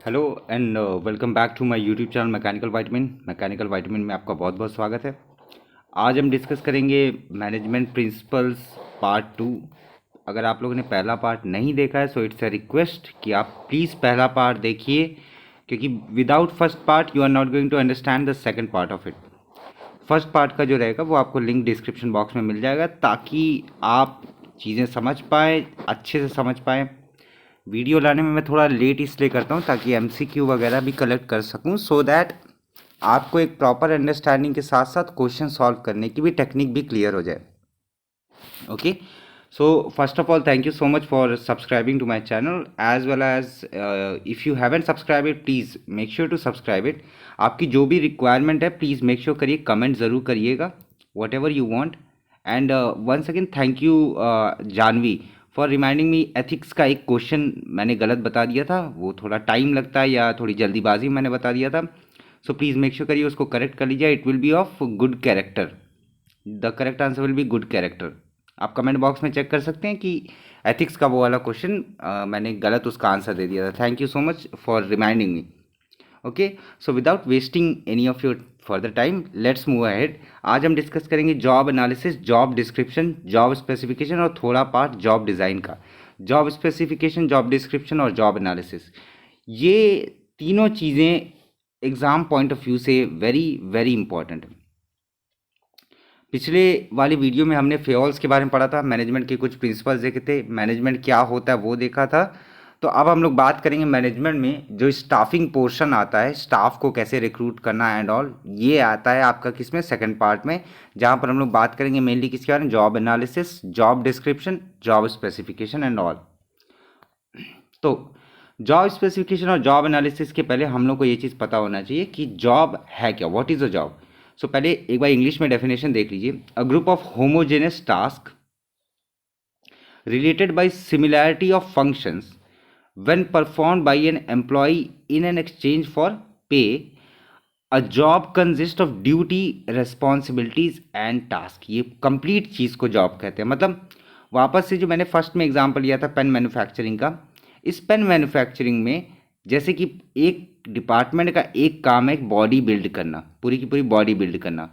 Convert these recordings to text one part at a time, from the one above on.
Hello and welcome back to my YouTube channel mechanical vitamin में आपका बहुत बहुत स्वागत है। आज हम डिस्कस करेंगे मैनेजमेंट प्रिंसिपल्स पार्ट टू। अगर आप लोगों ने पहला पार्ट नहीं देखा है सो इट्स अ रिक्वेस्ट कि आप प्लीज़ पहला पार्ट देखिए, क्योंकि without first part you are not going to understand the second part of it. First part का जो रहेगा वो आपको लिंक डिस्क्रिप्शन बॉक्स में मिल जाएगा, ताकि आप चीज़ें समझ पाएँ, अच्छे से समझ पाएँ। वीडियो लाने में मैं थोड़ा लेट इसलिए करता हूँ ताकि एमसीक्यू वगैरह भी कलेक्ट कर सकूँ, सो दैट आपको एक प्रॉपर अंडरस्टैंडिंग के साथ साथ क्वेश्चन सॉल्व करने की भी टेक्निक भी क्लियर हो जाए। Okay, so first of all thank you so much for subscribing to my channel, as well as if you haven't subscribed it please make sure to subscribe it। आपकी जो भी requirement है please make sure करिए, comment ज़रूर करिएगा whatever you want. And once again thank you Janvi for reminding me. Ethics का एक question मैंने गलत बता दिया था, वो थोड़ा टाइम लगता है या थोड़ी जल्दीबाजी में मैंने बता दिया था, सो प्लीज़ मेक श्योर करिए उसको करेक्ट कर लीजिए। It will B of good character, the correct answer will be good character. आप कमेंट बॉक्स में चेक कर सकते हैं कि एथिक्स का वो वाला क्वेश्चन मैंने गलत उसका आंसर दे दिया था। Thank you so much for reminding me. Okay, so without wasting any of your further time let's move ahead. आज हम डिस्कस करेंगे job analysis, job description, job specification और थोड़ा पार्ट जॉब डिज़ाइन का। जॉब स्पेसिफिकेशन, जॉब डिस्क्रिप्शन और job analysis, ये तीनों चीज़ें एग्ज़ाम पॉइंट ऑफ व्यू से वेरी वेरी इंपॉर्टेंट है। पिछले वाली वीडियो में हमने फेयर्स के बारे में पढ़ा था, मैनेजमेंट के कुछ प्रिंसिपल्स देखे थे, मैनेजमेंट क्या होता है वो देखा था। तो अब हम लोग बात करेंगे मैनेजमेंट में जो स्टाफिंग पोर्शन आता है, स्टाफ को कैसे रिक्रूट करना एंड ऑल, ये आता है आपका किसमें, सेकंड पार्ट में, जहाँ पर हम लोग बात करेंगे मेनली किसके बारे में, job analysis, job description, job specification and all. तो जॉब स्पेसिफिकेशन और जॉब एनालिसिस के पहले हम लोग को ये चीज़ पता होना चाहिए कि जॉब है क्या, what is a job. So पहले एक बार इंग्लिश में डेफिनेशन देख लीजिए। A group of homogeneous task related by similarity of functions when performed by an employ in an exchange for pay. A job consist of duty, responsibilities and task. ये complete चीज़ को job कहते हैं। मतलब वापस से जो मैंने फर्स्ट में एग्जांपल लिया था पेन मैन्युफैक्चरिंग का, इस पेन मैन्युफैक्चरिंग में जैसे कि एक डिपार्टमेंट का एक काम है बॉडी बिल्ड करना, पूरी की पूरी बॉडी बिल्ड करना।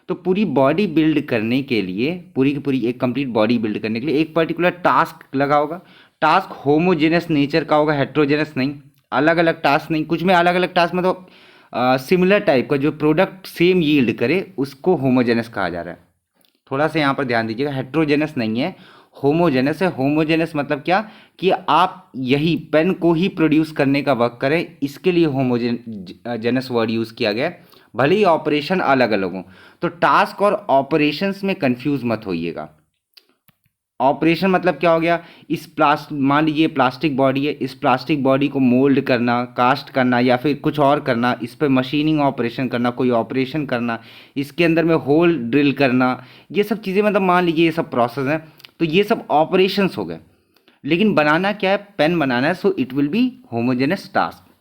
तो पूरी बॉडी बिल्ड करने के लिए, पूरी की पूरी एक कंप्लीट बॉडी बिल्ड करने के लिए एक पर्टिकुलर टास्क लगा होगा। टास्क होमोजेनस नेचर का होगा, हेट्रोजेनस नहीं, अलग अलग टास्क नहीं। कुछ में अलग अलग टास्क मतलब सिमिलर टाइप का जो प्रोडक्ट सेम यील्ड करे उसको होमोजेनस कहा जा रहा है। थोड़ा सा यहाँ पर ध्यान दीजिएगा, हेट्रोजेनस नहीं है, होमोजेनस है। होमोजेनस मतलब क्या, कि आप यही पेन को ही प्रोड्यूस करने का वर्क करें, इसके लिए होमोजेनस वर्ड यूज़ किया गया है, भले ही ऑपरेशन अलग अलग हो। तो टास्क और ऑपरेशंस में कंफ्यूज मत होइएगा। ऑपरेशन मतलब क्या हो गया, मान लीजिए प्लास्टिक बॉडी है, इस प्लास्टिक बॉडी को मोल्ड करना, कास्ट करना या फिर कुछ और करना, इस पर मशीनिंग ऑपरेशन करना, कोई ऑपरेशन करना, इसके अंदर में होल ड्रिल करना, ये सब चीज़ें मतलब मान लीजिए ये सब प्रोसेस हैं। तो ये सब ऑपरेशंस हो गए। लेकिन बनाना क्या है, पेन बनाना है, so it will be homogeneous task.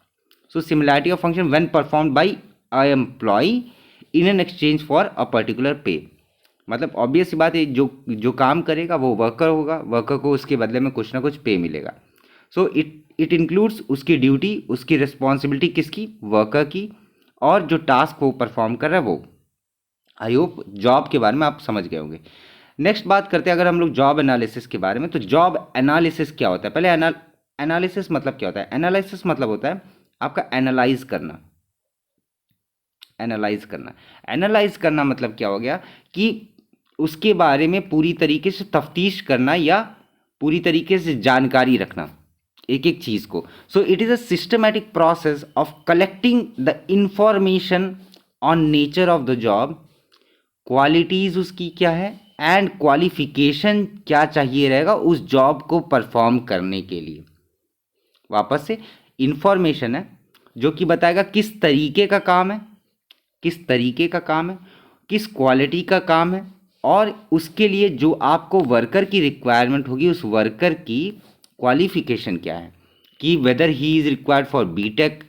So similarity of function when performed by a employ in an exchange for a particular pay. मतलब ऑब्वियस सी बात है, जो जो काम करेगा वो वर्कर होगा, वर्कर को उसके बदले में कुछ ना कुछ पे मिलेगा। सो इट इंक्लूड्स उसकी ड्यूटी, उसकी रिस्पॉन्सिबिलिटी किसकी, वर्कर की, और जो टास्क वो परफॉर्म कर रहा है वो। आई होप जॉब के बारे में आप समझ गए होंगे। नेक्स्ट बात करते हैं अगर हम लोग जॉब एनालिसिस के बारे में। तो जॉब एनालिसिस क्या होता है, पहले एनालिसिस मतलब क्या होता है। एनालिसिस मतलब होता है आपका एनालाइज करना। एनालाइज करना, एनालाइज करना मतलब क्या हो गया, कि उसके बारे में पूरी तरीके से तफ्तीश करना या पूरी तरीके से जानकारी रखना एक एक चीज़ को। So it is a systematic process of collecting the information on nature of the job, qualities उसकी क्या है, एंड क्वालिफिकेशन क्या चाहिए रहेगा उस जॉब को परफॉर्म करने के लिए। वापस से इंफॉर्मेशन है जो कि बताएगा किस तरीके का काम है, किस तरीके का काम है, किस क्वालिटी का काम है, और उसके लिए जो आपको वर्कर की रिक्वायरमेंट होगी उस वर्कर की क्वालिफिकेशन क्या है, कि whether he is required for BTech,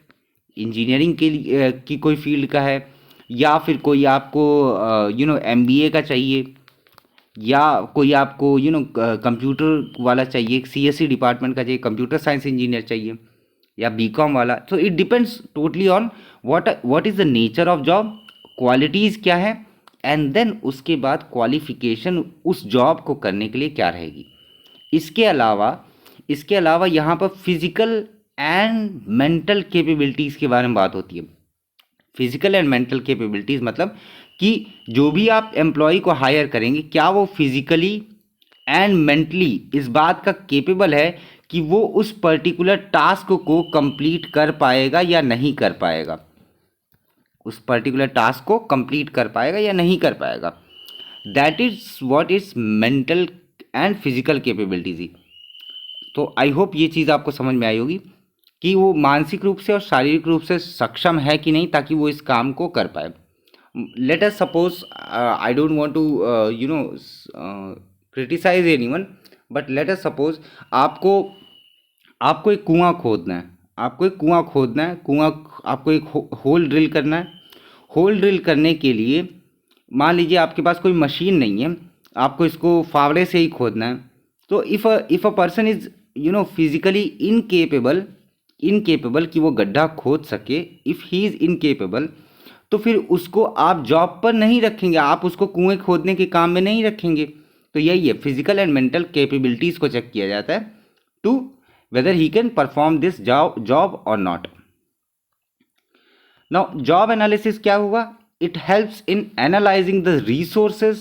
engineering के लिए की कोई फील्ड का है, या फिर कोई आपको एमबीए का चाहिए, या कोई आपको कंप्यूटर वाला चाहिए, सीएससी डिपार्टमेंट का चाहिए, कंप्यूटर साइंस इंजीनियर चाहिए। या बीकॉम वाला। So it depends totally on what is the nature of job, qualities क्या है, एंड देन उसके बाद क्वालिफिकेशन उस जॉब को करने के लिए क्या रहेगी। इसके अलावा यहाँ पर फिजिकल एंड मेंटल कैपेबिलिटीज़ के बारे में बात होती है। फिजिकल एंड मेंटल कैपेबिलिटीज़ मतलब कि जो भी आप एम्प्लॉय को हायर करेंगे, क्या वो फिजिकली एंड मेंटली इस बात का कैपेबल है कि वो उस पर्टिकुलर टास्क को कंप्लीट कर पाएगा या नहीं कर पाएगा, उस पर्टिकुलर टास्क को कंप्लीट कर पाएगा या नहीं कर पाएगा। That is what is mental and physical capabilities. तो आई होप ये चीज़ आपको समझ में आई होगी कि वो मानसिक रूप से और शारीरिक रूप से सक्षम है कि नहीं, ताकि वो इस काम को कर पाए। Let us suppose, I don't want to criticise anyone, but let us suppose आपको एक कुआं खोदना है, आपको एक होल ड्रिल करना है। होल ड्रिल करने के लिए मान लीजिए आपके पास कोई मशीन नहीं है, आपको इसको फावड़े से ही खोदना है। तो if a person is physically incapable कि वो गड्ढा खोद सके, इफ़ ही इज़ इनकेपेबल, तो फिर उसको आप जॉब पर नहीं रखेंगे, आप उसको कुएं खोदने के काम में नहीं रखेंगे। तो यही है, फिजिकल एंड मेंटल कैपेबिलिटीज़ को चेक किया जाता है to whether he can perform this job or not. Now job analysis क्या हुआ? It helps in analyzing the resources,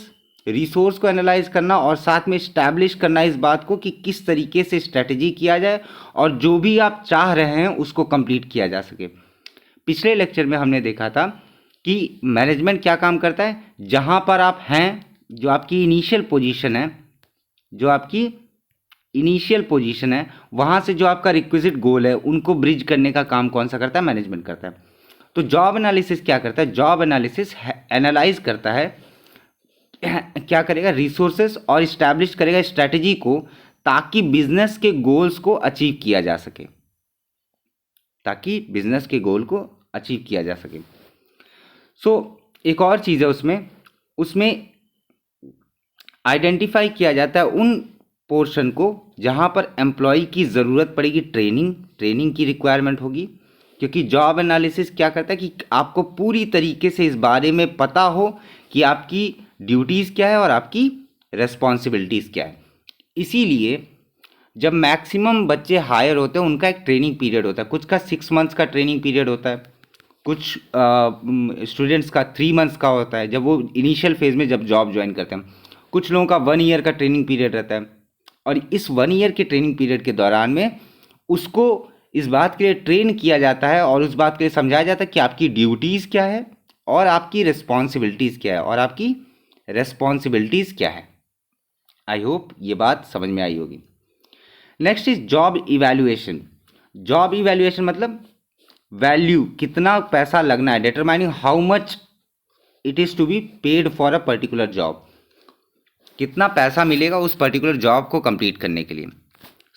resource को एनालाइज करना और साथ में इस्टेब्लिश करना इस बात को कि किस तरीके से स्ट्रेटजी किया जाए और जो भी आप चाह रहे हैं उसको कंप्लीट किया जा सके। पिछले लेक्चर में हमने देखा था कि मैनेजमेंट क्या काम करता है, जहां पर आप हैं, जो आपकी इनिशियल पोजीशन है, वहाँ से जो आपका रिक्विजिट गोल है उनको ब्रिज करने का काम कौन सा करता है? मैनेजमेंट करता है। तो जॉब एनालिसिस क्या करता है? जॉब एनालिसिस एनालाइज करता है, क्या करेगा? रिसोर्सेस और इस्टेब्लिश करेगा स्ट्रैटेजी को, ताकि बिजनेस के गोल्स को अचीव किया जा सके, एक और चीज़ है उसमें आइडेंटिफाई किया जाता है उन पोर्शन को जहां पर एम्प्लॉय की ज़रूरत पड़ेगी, ट्रेनिंग की रिक्वायरमेंट होगी। क्योंकि जॉब एनालिसिस क्या करता है कि आपको पूरी तरीके से इस बारे में पता हो कि आपकी ड्यूटीज़ क्या है और आपकी रेस्पॉन्सिबिलिटीज़ क्या है। इसीलिए जब मैक्सिमम बच्चे हायर होते हैं उनका एक ट्रेनिंग पीरियड होता है, कुछ का 6 मंथ्स का ट्रेनिंग पीरियड होता है, कुछ स्टूडेंट्स का 3 मंथ्स का होता है जब वो इनिशियल फेज़ में जब जॉब ज्वाइन करते हैं। कुछ लोगों का 1 ईयर का ट्रेनिंग पीरियड रहता है, और इस 1 ईयर के ट्रेनिंग पीरियड के दौरान में उसको इस बात के लिए ट्रेन किया जाता है और उस बात के लिए समझाया जाता है कि आपकी ड्यूटीज़ क्या है और आपकी रिस्पॉन्सिबिलिटीज़ क्या है, आई होप ये बात समझ में आई होगी। Next is job evaluation. Job evaluation मतलब वैल्यू, कितना पैसा लगना है, determining how much it is to be paid for a particular job, कितना पैसा मिलेगा उस पर्टिकुलर जॉब को कंप्लीट करने के लिए।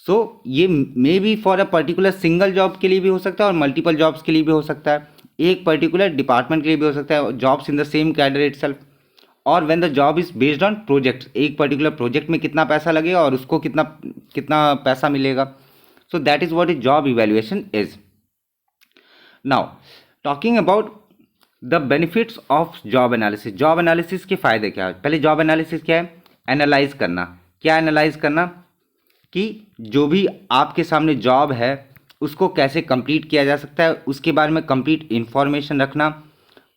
सो ये may be for a particular single job के लिए भी हो सकता है और मल्टीपल जॉब्स के लिए भी हो सकता है, एक पर्टिकुलर डिपार्टमेंट के लिए भी हो सकता है, jobs in the same cadre itself, और when the job is based on project, एक पर्टिकुलर प्रोजेक्ट में कितना पैसा लगेगा और उसको कितना पैसा मिलेगा। So that is what is job evaluation is. Now talking about the benefits of job analysis. Job analysis के फ़ायदे क्या है? पहले जॉब एनालिसिस क्या है? एनालाइज करना। क्या एनालाइज करना? कि जो भी आपके सामने जॉब है उसको कैसे कंप्लीट किया जा सकता है, उसके बारे में कंप्लीट इन्फॉर्मेशन रखना,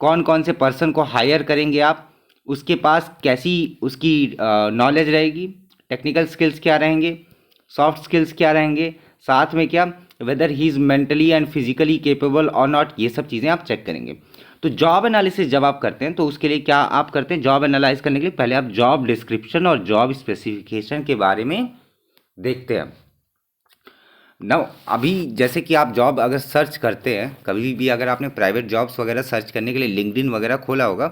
कौन कौन से पर्सन को हायर करेंगे आप, उसके पास कैसी उसकी नॉलेज रहेगी, टेक्निकल स्किल्स क्या रहेंगे, सॉफ्ट स्किल्स क्या रहेंगे, साथ में क्या weather he is mentally and physically capable और नॉट, ये सब चीज़ें आप चेक करेंगे। तो जॉब एनालिसिस जब आप करते हैं तो उसके लिए क्या आप करते हैं? जॉब एनालाइज करने के लिए पहले आप जॉब डिस्क्रिप्शन और जॉब स्पेसिफिकेशन के बारे में देखते हैं। नाउ अभी जैसे कि आप जॉब अगर सर्च करते हैं, कभी भी अगर आपने प्राइवेट जॉब्स वगैरह सर्च करने के लिए लिंक्डइन वगैरह खोला होगा,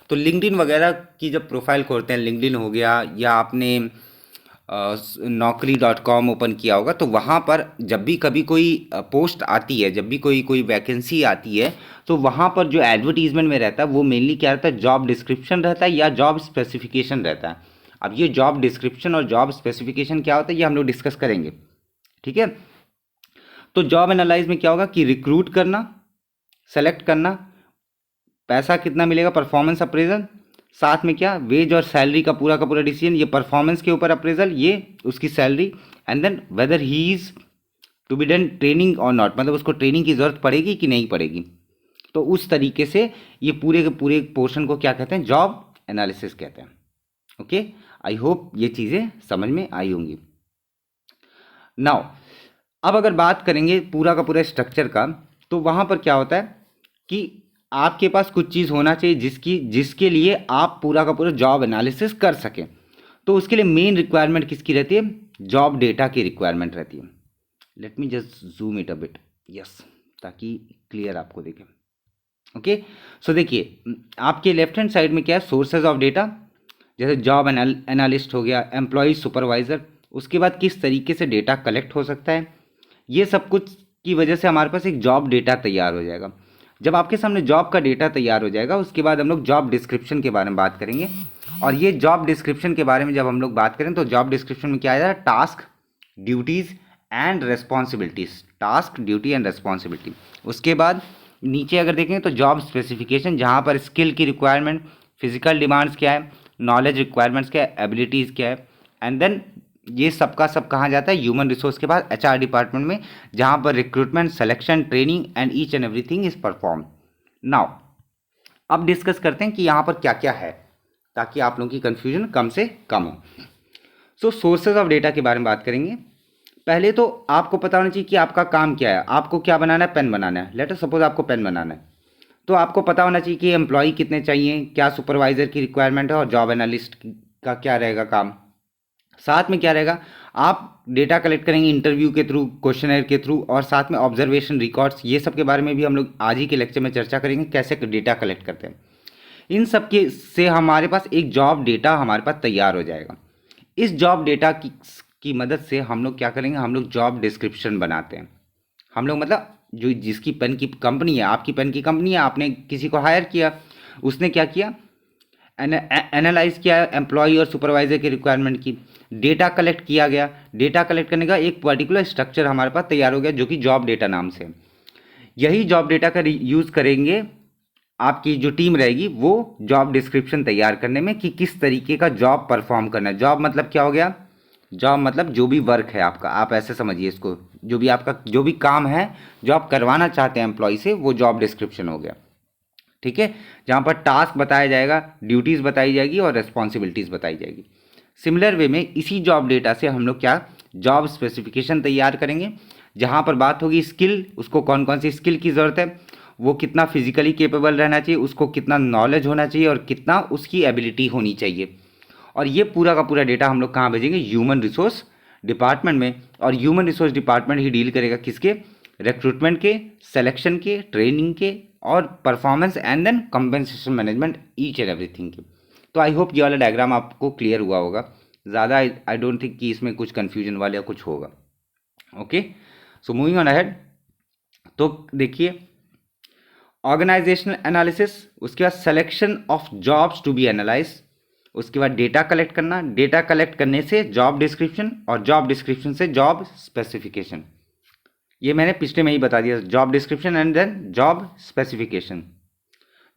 तो लिंक्डइन वगैरह की जब प्रोफाइल खोलते हैं, लिंक्डइन हो गया या आपने naukri.com ओपन किया होगा, तो वहाँ पर जब भी कभी कोई पोस्ट आती है, जब भी कोई वैकेंसी आती है, तो वहाँ पर जो एडवर्टीजमेंट में रहता है वो मेनली क्या रहता है? जॉब डिस्क्रिप्शन रहता है या जॉब स्पेसिफिकेशन रहता है। अब ये जॉब डिस्क्रिप्शन और जॉब स्पेसिफिकेशन क्या होता है ये हम लोग डिस्कस करेंगे, ठीक है। तो जॉब एनालाइज में क्या होगा कि रिक्रूट करना, सेलेक्ट करना, पैसा कितना मिलेगा, परफॉर्मेंस अप्रेजल, साथ में क्या वेज और सैलरी का पूरा डिसीजन, ये परफॉर्मेंस के ऊपर अप्रेजल, ये उसकी salary, and then whether he is to be done training और नॉट, मतलब उसको ट्रेनिंग की ज़रूरत पड़ेगी कि नहीं पड़ेगी। तो उस तरीके से ये पूरे के पूरे पोर्शन को क्या कहते हैं, जॉब एनालिसिस कहते हैं। ओके, आई होप ये चीज़ें समझ में आई होंगी। नाउ अब अगर बात करेंगे पूरा का पूरा स्ट्रक्चर का, तो वहाँ पर क्या होता है कि आपके पास कुछ चीज़ होना चाहिए जिसके लिए आप पूरा का पूरा जॉब एनालिसिस कर सकें। तो उसके लिए मेन रिक्वायरमेंट किसकी रहती है, जॉब डेटा की रिक्वायरमेंट रहती है। Let me just zoom it a bit, yes, ताकि क्लियर आपको देखें। ओके, सो देखिए आपके लेफ्ट हैंड साइड में क्या है, सोर्सेज ऑफ डेटा, जैसे जॉब एनालिस्ट हो गया, एम्प्लॉय सुपरवाइजर, उसके बाद किस तरीके से डेटा कलेक्ट हो सकता है, ये सब कुछ की वजह से हमारे पास एक जॉब डेटा तैयार हो जाएगा। जब आपके सामने जॉब का डेटा तैयार हो जाएगा, उसके बाद हम लोग जॉब डिस्क्रिप्शन के बारे में बात करेंगे। और ये जॉब डिस्क्रिप्शन के बारे में जब हम लोग बात करें तो जॉब डिस्क्रिप्शन में क्या आएगा, task, duties and responsibilities, task, duty and responsibility. उसके बाद नीचे अगर देखें तो जॉब स्पेसिफिकेशन, जहाँ पर स्किल की रिक्वायरमेंट, फिजिकल डिमांड्स क्या है, नॉलेज रिक्वायरमेंट्स क्या है, एबिलिटीज़ क्या है, एंड देन ये सबका सब कहाँ जाता है, ह्यूमन रिसोर्स के बाद एचआर डिपार्टमेंट में, जहाँ पर recruitment, selection, training and each and everything is perform. Now अब डिस्कस करते हैं कि यहाँ पर क्या क्या है, ताकि आप लोगों की कन्फ्यूजन कम से कम हो। सो सोर्सेज ऑफ डेटा के बारे में बात करेंगे। पहले तो आपको पता होना चाहिए कि आपका काम क्या है, आपको क्या बनाना है, पेन बनाना है। लेट अस सपोज आपको पेन बनाना है, तो आपको पता होना चाहिए कि एम्प्लॉय कितने चाहिए, क्या सुपरवाइजर की रिक्वायरमेंट है, और जॉब एनालिस्ट का क्या रहेगा काम। साथ में क्या रहेगा, आप डेटा कलेक्ट करेंगे इंटरव्यू के थ्रू, क्वेश्चनर के थ्रू, और साथ में ऑब्जर्वेशन रिकॉर्ड्स, ये सब के बारे में भी हम लोग आज ही के लेक्चर में चर्चा करेंगे, कैसे डेटा कलेक्ट करते हैं। इन सब के से हमारे पास एक जॉब डेटा हमारे पास तैयार हो जाएगा। इस जॉब डेटा की मदद से हम लोग क्या करेंगे, हम लोग जॉब डिस्क्रिप्शन बनाते हैं। हम लोग मतलब जो जिसकी पेन की कंपनी है, आपकी पेन की कंपनी है, आपने किसी को हायर किया, उसने क्या किया, एनालाइज किया एम्प्लॉय और सुपरवाइजर की रिक्वायरमेंट की, डेटा कलेक्ट किया गया, डेटा कलेक्ट करने का एक पर्टिकुलर स्ट्रक्चर हमारे पास तैयार हो गया, जो कि जॉब डेटा नाम से। यही जॉब डेटा का यूज़ करेंगे आपकी जो टीम रहेगी वो जॉब डिस्क्रिप्शन तैयार करने में, कि किस तरीके का जॉब परफॉर्म करना है। जॉब मतलब क्या हो गया, जॉब मतलब जो भी वर्क है आपका, आप ऐसे समझिए इसको, जो भी आपका जो भी काम है जो आप करवाना चाहते हैं एम्प्लॉय से, वो जॉब डिस्क्रिप्शन हो गया। ठीक है, जहाँ पर टास्क बताया जाएगा, ड्यूटीज़ बताई जाएगी और रेस्पॉन्सिबिलिटीज़ बताई जाएगी। सिमिलर वे में इसी जॉब डेटा से हम लोग क्या, जॉब स्पेसिफिकेशन तैयार करेंगे, जहाँ पर बात होगी स्किल, उसको कौन कौन सी स्किल की ज़रूरत है, वो कितना फिजिकली केपेबल रहना चाहिए, उसको कितना नॉलेज होना चाहिए और कितना उसकी एबिलिटी होनी चाहिए। और ये पूरा का पूरा डेटा हम लोग कहाँ भेजेंगे, ह्यूमन रिसोर्स डिपार्टमेंट में। और ह्यूमन रिसोर्स डिपार्टमेंट ही डील करेगा किसके, रिक्रूटमेंट के, सिलेक्शन के, ट्रेनिंग के, और performance and then compensation management, each and everything के। तो आई होप ये वाला डायग्राम आपको क्लियर हुआ होगा। ज़्यादा आई डोंट थिंक कि इसमें कुछ कन्फ्यूजन वाला या कुछ होगा। Okay, so moving on ahead. तो देखिए ऑर्गेनाइजेशनल एनालिसिस, उसके बाद selection of jobs to be analyse, उसके बाद डेटा कलेक्ट करना, डेटा कलेक्ट करने से जॉब डिस्क्रिप्शन, और जॉब डिस्क्रिप्शन से जॉब स्पेसिफिकेशन। ये मैंने पिछले में ही बता दिया, job description and then job specification.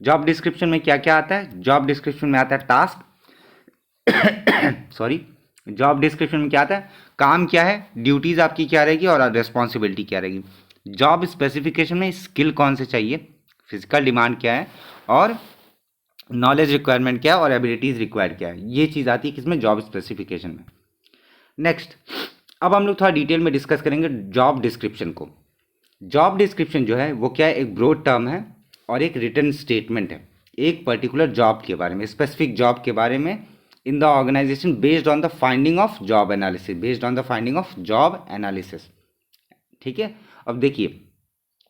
Job description में क्या क्या आता है, जॉब डिस्क्रिप्शन में आता है टास्क सॉरी, जॉब डिस्क्रिप्शन में क्या आता है, काम क्या है, ड्यूटीज़ आपकी क्या रहेगी और रिस्पॉन्सिबिलिटी क्या रहेगी। जॉब स्पेसिफिकेशन में स्किल कौन से चाहिए, फिजिकल डिमांड क्या है, और नॉलेज रिक्वायरमेंट क्या है, और एबिलिटीज़ रिक्वायर्ड क्या है। ये चीज़ आती है किसमें, जॉब स्पेसिफिकेशन में। नेक्स्ट, अब हम लोग थोड़ा डिटेल में डिस्कस करेंगे जॉब डिस्क्रिप्शन को। जॉब डिस्क्रिप्शन जो है वो क्या है, एक ब्रॉड टर्म है और एक रिटन स्टेटमेंट है, एक पर्टिकुलर जॉब के बारे में, स्पेसिफिक जॉब के बारे में in the organisation based on the finding of job analysis, based on the finding of job analysis. ठीक है, अब देखिए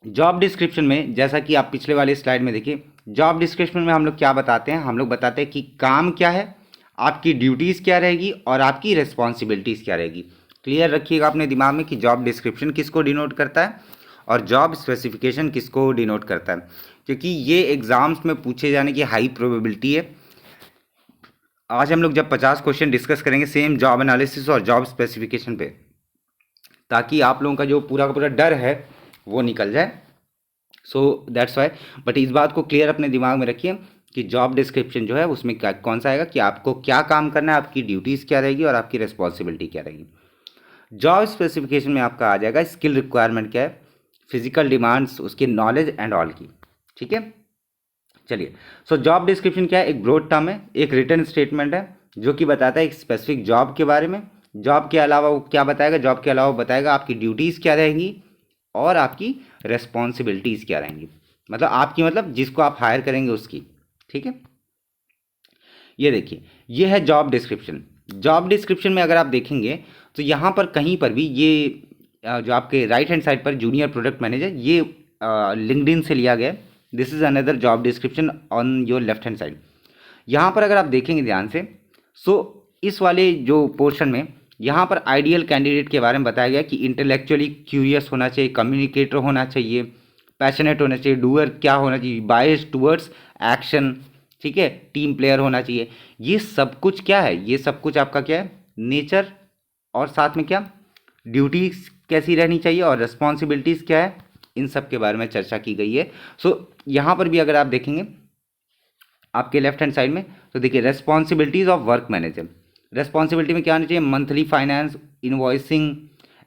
जॉब डिस्क्रिप्शन में, जैसा कि आप पिछले वाले स्लाइड में देखिए, जॉब डिस्क्रिप्शन में हम लोग क्या बताते हैं, हम लोग बताते हैं कि काम क्या है, आपकी ड्यूटीज़ क्या रहेगी और आपकी रिस्पॉन्सिबिलिटीज़ क्या रहेगी। क्लियर रखिएगा अपने दिमाग में कि जॉब डिस्क्रिप्शन किसको डिनोट करता है और जॉब स्पेसिफिकेशन किसको डिनोट करता है, क्योंकि ये एग्ज़ाम्स में पूछे जाने की हाई प्रोबेबिलिटी है। आज हम लोग जब 50 क्वेश्चन डिस्कस करेंगे सेम जॉब एनालिसिस और जॉब स्पेसिफिकेशन पे, ताकि आप लोगों का जो पूरा का पूरा डर है वो निकल जाए। सो दैट्स वाई, बट इस बात को क्लियर अपने दिमाग में रखिए कि जॉब डिस्क्रिप्शन जो है उसमें क्या कौन सा आएगा, कि आपको क्या काम करना है, आपकी ड्यूटीज़ क्या रहेगी और आपकी रिस्पॉन्सिबिलिटी क्या रहेगी। जॉब स्पेसिफिकेशन में आपका आ जाएगा स्किल रिक्वायरमेंट क्या है, फिजिकल डिमांड्स, उसकी नॉलेज एंड ऑल की। ठीक है, चलिए। सो जॉब डिस्क्रिप्शन क्या है, एक ब्रॉड टर्म है, एक रिटन स्टेटमेंट है जो कि बताता है एक स्पेसिफिक जॉब के बारे में। जॉब के अलावा वो क्या बताएगा, जॉब के अलावा बताएगा आपकी ड्यूटीज़ क्या रहेंगी और आपकी रेस्पॉन्सिबिलिटीज़ क्या रहेंगी, मतलब आपकी, मतलब जिसको आप हायर करेंगे उसकी। ठीक है, ये देखिए, ये है जॉब डिस्क्रिप्शन। जॉब डिस्क्रिप्शन में अगर आप देखेंगे तो यहाँ पर कहीं पर भी ये जो आपके राइट हैंड साइड पर जूनियर प्रोडक्ट मैनेजर, ये लिंक्डइन से लिया गया। This is another job description on your left hand side. यहाँ पर अगर आप देखेंगे ध्यान से, सो इस वाले जो पोर्शन में यहाँ पर आइडियल कैंडिडेट के बारे में बताया गया कि इंटेलेक्चुअली क्यूरियस होना चाहिए, कम्युनिकेटर होना चाहिए, पैशनेट होना चाहिए, डूअर क्या होना चाहिए, बायस टूवर्ड्स एक्शन, ठीक है, टीम प्लेयर होना चाहिए। ये सब कुछ क्या है, ये सब कुछ आपका क्या है, नेचर, और साथ में क्या, ड्यूटीज कैसी रहनी चाहिए और रिस्पॉन्सिबिलिटीज़ क्या है, इन सब के बारे में चर्चा की गई है। सो यहाँ पर भी अगर आप देखेंगे आपके लेफ्ट हैंड साइड में, तो देखिए responsibilities of work manager. Responsibility में क्या आना चाहिए, monthly finance, invoicing,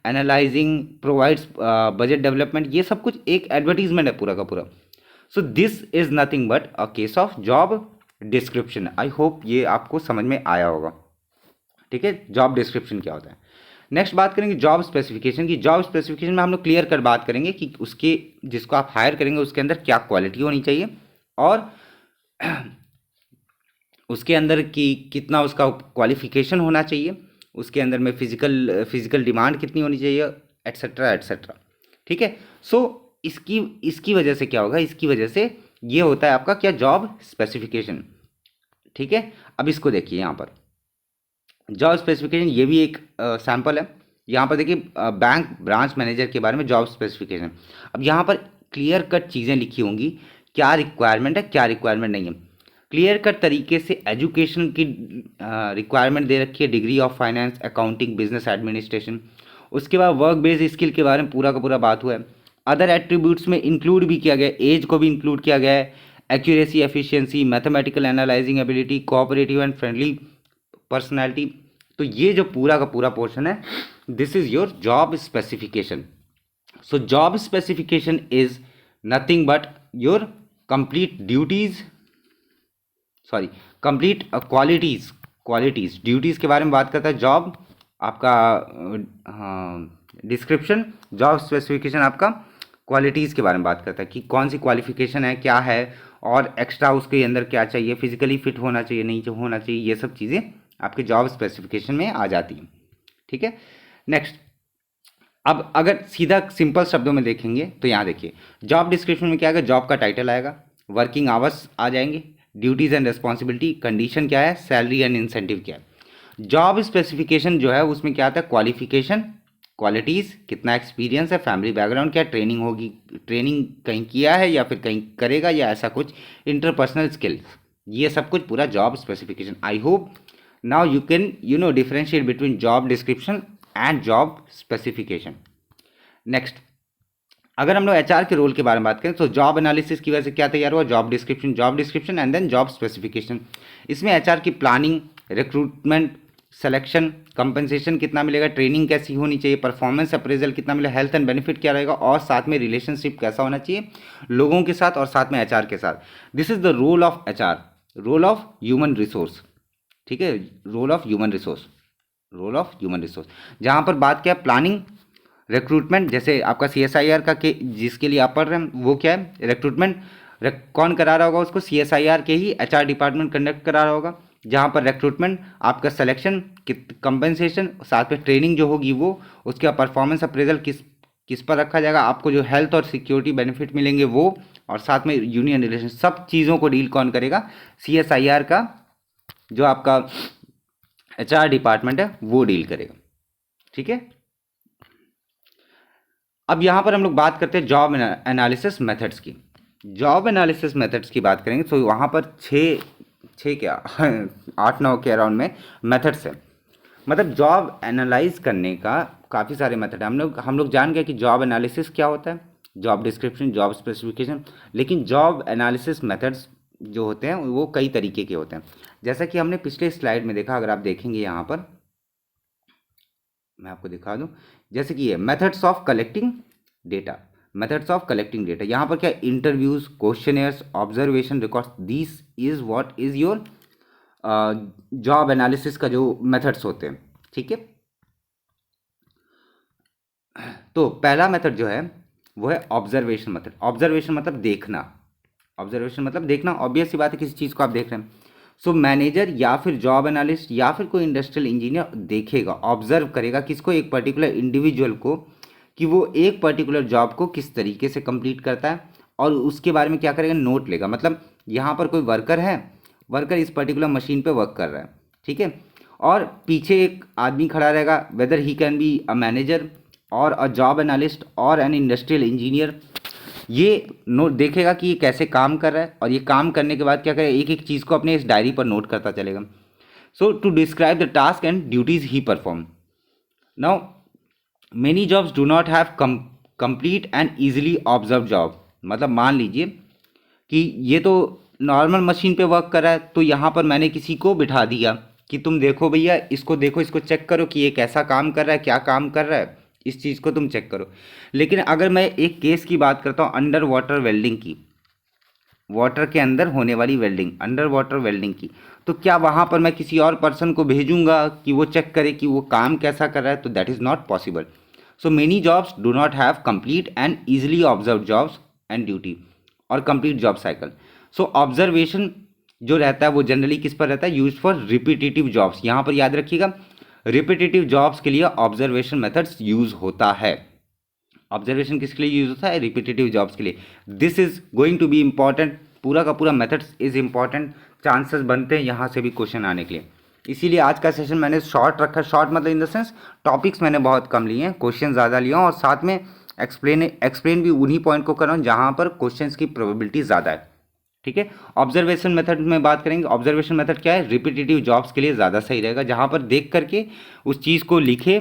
analysing, provides budget development, ये सब कुछ एक एडवर्टीजमेंट है पूरा का पूरा। सो this is nothing but a case of job description. I hope ये आपको समझ में आया होगा। ठीक है, जॉब डिस्क्रिप्शन क्या होता है। नेक्स्ट बात करेंगे जॉब स्पेसिफिकेशन की। जॉब स्पेसिफिकेशन में हम लोग क्लियर कर बात करेंगे कि उसके, जिसको आप हायर करेंगे उसके अंदर क्या क्वालिटी होनी चाहिए और उसके अंदर की कितना उसका क्वालिफिकेशन होना चाहिए, उसके अंदर में फिजिकल डिमांड कितनी होनी चाहिए, एट्सेट्रा एट्सेट्रा। ठीक है, सो इसकी इसकी वजह से क्या होगा, इसकी वजह से ये होता है आपका क्या, जॉब स्पेसिफिकेशन। ठीक है, अब इसको देखिए यहाँ पर जॉब स्पेसिफिकेशन, ये भी एक सैम्पल है। यहाँ पर देखिए बैंक ब्रांच मैनेजर के बारे में जॉब स्पेसिफिकेशन। अब यहाँ पर क्लियर कट चीज़ें लिखी होंगी, क्या रिक्वायरमेंट है क्या रिक्वायरमेंट नहीं है। क्लियर कट तरीके से एजुकेशन की रिक्वायरमेंट दे रखी है, degree of finance, accounting, business administration. उसके बाद वर्क बेस्ड स्किल के बारे में पूरा का पूरा बात हुआ है। अदर एट्रीब्यूट्स में इंक्लूड भी किया गया, एज को भी इंक्लूड किया गया है, accuracy, efficiency, mathematical analysing ability, cooperative and friendly personality. तो ये जो पूरा का पूरा पोर्शन है, this is your job specification. So job specification is nothing but your complete duties, sorry complete qualities duties के बारे में बात करता है जॉब आपका, डिस्क्रिप्शन, जॉब स्पेसिफिकेशन आपका क्वालिटीज़ के बारे में बात करता है कि कौन सी क्वालिफिकेशन है, क्या है, और एक्स्ट्रा उसके अंदर क्या चाहिए, फिजिकली फिट होना चाहिए, नहीं होना चाहिए, ये सब चीज़ें आपके जॉब स्पेसिफिकेशन में आ जाती हैं। ठीक है, नेक्स्ट, अब अगर सीधा सिंपल शब्दों में देखेंगे तो यहाँ देखिए जॉब डिस्क्रिप्शन में क्या आएगा, जॉब का टाइटल आएगा, वर्किंग आवर्स आ जाएंगे, ड्यूटीज़ एंड रिस्पॉन्सिबिलिटी, कंडीशन क्या है, सैलरी एंड इंसेंटिव क्या है। जॉब स्पेसिफिकेशन जो है उसमें क्या आता है, क्वालिफिकेशन, क्वालिटीज़, कितना एक्सपीरियंस है, फैमिली बैकग्राउंड क्या, ट्रेनिंग होगी, ट्रेनिंग कहीं किया है या फिर कहीं करेगा या ऐसा कुछ, इंटरपर्सनल स्किल्स, ये सब कुछ पूरा job specification. I hope now you can differentiate between job description and job specification. Next, अगर हम लोग एचआर के रोल के बारे में बात करें तो जॉब एनालिसिस की वजह से क्या तैयार हुआ, job description and then job specification. इसमें एचआर की प्लानिंग, रिक्रूटमेंट, सिलेक्शन, कंपनसेशन कितना मिलेगा, ट्रेनिंग कैसी होनी चाहिए, परफॉर्मेंस अप्रेजल कितना मिलेगा, हेल्थ एंड बेनिफिट क्या रहेगा, और साथ में रिलेशनशिप कैसा होना चाहिए लोगों के साथ और साथ में एचआर के साथ। This is the role of HR, role of human resource. ठीक है, रोल ऑफ ह्यूमन रिसोर्स, जहाँ पर बात क्या है, प्लानिंग, रिक्रूटमेंट, जैसे आपका CSIR का के जिसके लिए आप पढ़ रहे हैं वो क्या है, रिक्रूटमेंट कौन करा रहा होगा उसको, CSIR के ही HR डिपार्टमेंट कंडक्ट करा रहा होगा, जहाँ पर रिक्रूटमेंट आपका सिलेक्शन, कंपनसेशन, साथ में ट्रेनिंग जो होगी वो, उसके बाद परफॉर्मेंस अप्रेजल किस पर रखा जाएगा, आपको जो हेल्थ और सिक्योरिटी बेनिफिट मिलेंगे वो, और साथ में यूनियन रिलेशन, सब चीज़ों को डील कौन करेगा, CSIR का जो आपका HR डिपार्टमेंट है वो डील करेगा। ठीक है, अब यहाँ पर हम लोग बात करते हैं जॉब एनालिसिस मेथड्स की। जॉब एनालिसिस मेथड्स की बात करेंगे तो वहाँ पर छः क्या 8-9 के अराउंड में मेथड्स है। मतलब जॉब एनालाइज करने का काफ़ी सारे मेथड हैं। हम लोग जान गए कि जॉब एनालिसिस क्या होता है, जॉब डिस्क्रिप्शन, जॉब स्पेसिफिकेशन। लेकिन जॉब एनालिसिस मेथड्स जो होते हैं वो कई तरीके के होते हैं। जैसा कि हमने पिछले स्लाइड में देखा, अगर आप देखेंगे यहाँ पर मैं आपको दिखा दूँ, जैसे कि ये methods of collecting data, methods of collecting data. यहाँ पर क्या, interviews, questionnaires, observation, records, this is what is your job analysis का जो मेथड्स होते हैं। ठीक है, तो पहला मेथड जो है वो है ऑब्जर्वेशन मेथड। ऑब्जर्वेशन मतलब देखना, ऑब्जर्वेशन मतलब देखना। ऑब्वियस सी बात है, किसी चीज़ को आप देख रहे हैं। सो मैनेजर या फिर जॉब एनालिस्ट या फिर कोई इंडस्ट्रियल इंजीनियर देखेगा, ऑब्जर्व करेगा किसको, एक पर्टिकुलर इंडिविजुअल को, कि वो एक पर्टिकुलर जॉब को किस तरीके से कंप्लीट करता है, और उसके बारे में क्या करेगा, नोट लेगा। मतलब यहाँ पर कोई वर्कर है, वर्कर इस पर्टिकुलर मशीन पे वर्क कर रहा है, ठीक है, और पीछे एक आदमी खड़ा रहेगा, weather he can be a manager और अ जॉब एनालिस्ट और एन इंडस्ट्रियल इंजीनियर। ये नोट देखेगा कि ये कैसे काम कर रहा है, और ये काम करने के बाद क्या करेगा, एक एक चीज़ को अपने इस डायरी पर नोट करता चलेगा। So to describe the task and duties he perform. Now many jobs do not have complete and easily observe job. मतलब मान लीजिए कि ये तो नॉर्मल मशीन पे वर्क कर रहा है, तो यहाँ पर मैंने किसी को बिठा दिया कि तुम देखो भैया, इसको देखो, इसको चेक करो कि ये कैसा काम कर रहा है, क्या काम कर रहा है, इस चीज़ को तुम चेक करो। लेकिन अगर मैं एक केस की बात करता हूँ, अंडर वाटर वेल्डिंग की, वाटर के अंदर होने वाली वेल्डिंग, अंडर वाटर वेल्डिंग की, तो क्या वहाँ पर मैं किसी और पर्सन को भेजूंगा कि वो चेक करे कि वो काम कैसा कर रहा है? तो that is not possible. So many jobs do not have complete and easily observe jobs and duty और कंप्लीट जॉब साइकिल। सो ऑब्जर्वेशन जो रहता है वो जनरली किस पर रहता है, यूज फॉर रिपीटेटिव जॉब्स। यहाँ पर याद रखिएगा, रिपीटेटिव जॉब्स के लिए ऑब्जर्वेशन मेथड्स यूज होता है। ऑब्जर्वेशन किसके लिए यूज होता है, रिपीटेटिव जॉब्स के लिए। This is going to be important, पूरा का पूरा मेथड्स इज इंपॉर्टेंट, चांसेस बनते हैं यहाँ से भी क्वेश्चन आने के लिए। इसीलिए आज का सेशन मैंने शॉर्ट रखा। शॉर्ट मतलब इन द सेंस टॉपिक्स मैंने बहुत कम लिए हैं, क्वेश्चन ज़्यादा लिए हैं, और साथ में एक्सप्लेन भी उन्हीं पॉइंट को कर रहा हूँ जहाँ पर क्वेश्चन की प्रोबेबिलिटी ज़्यादा है। ठीक है, ऑब्जर्वेशन मेथड में बात करेंगे। ऑब्जर्वेशन मेथड क्या है, रिपीटेटिव जॉब्स के लिए ज़्यादा सही रहेगा, जहाँ पर देख करके उस चीज़ को लिखे,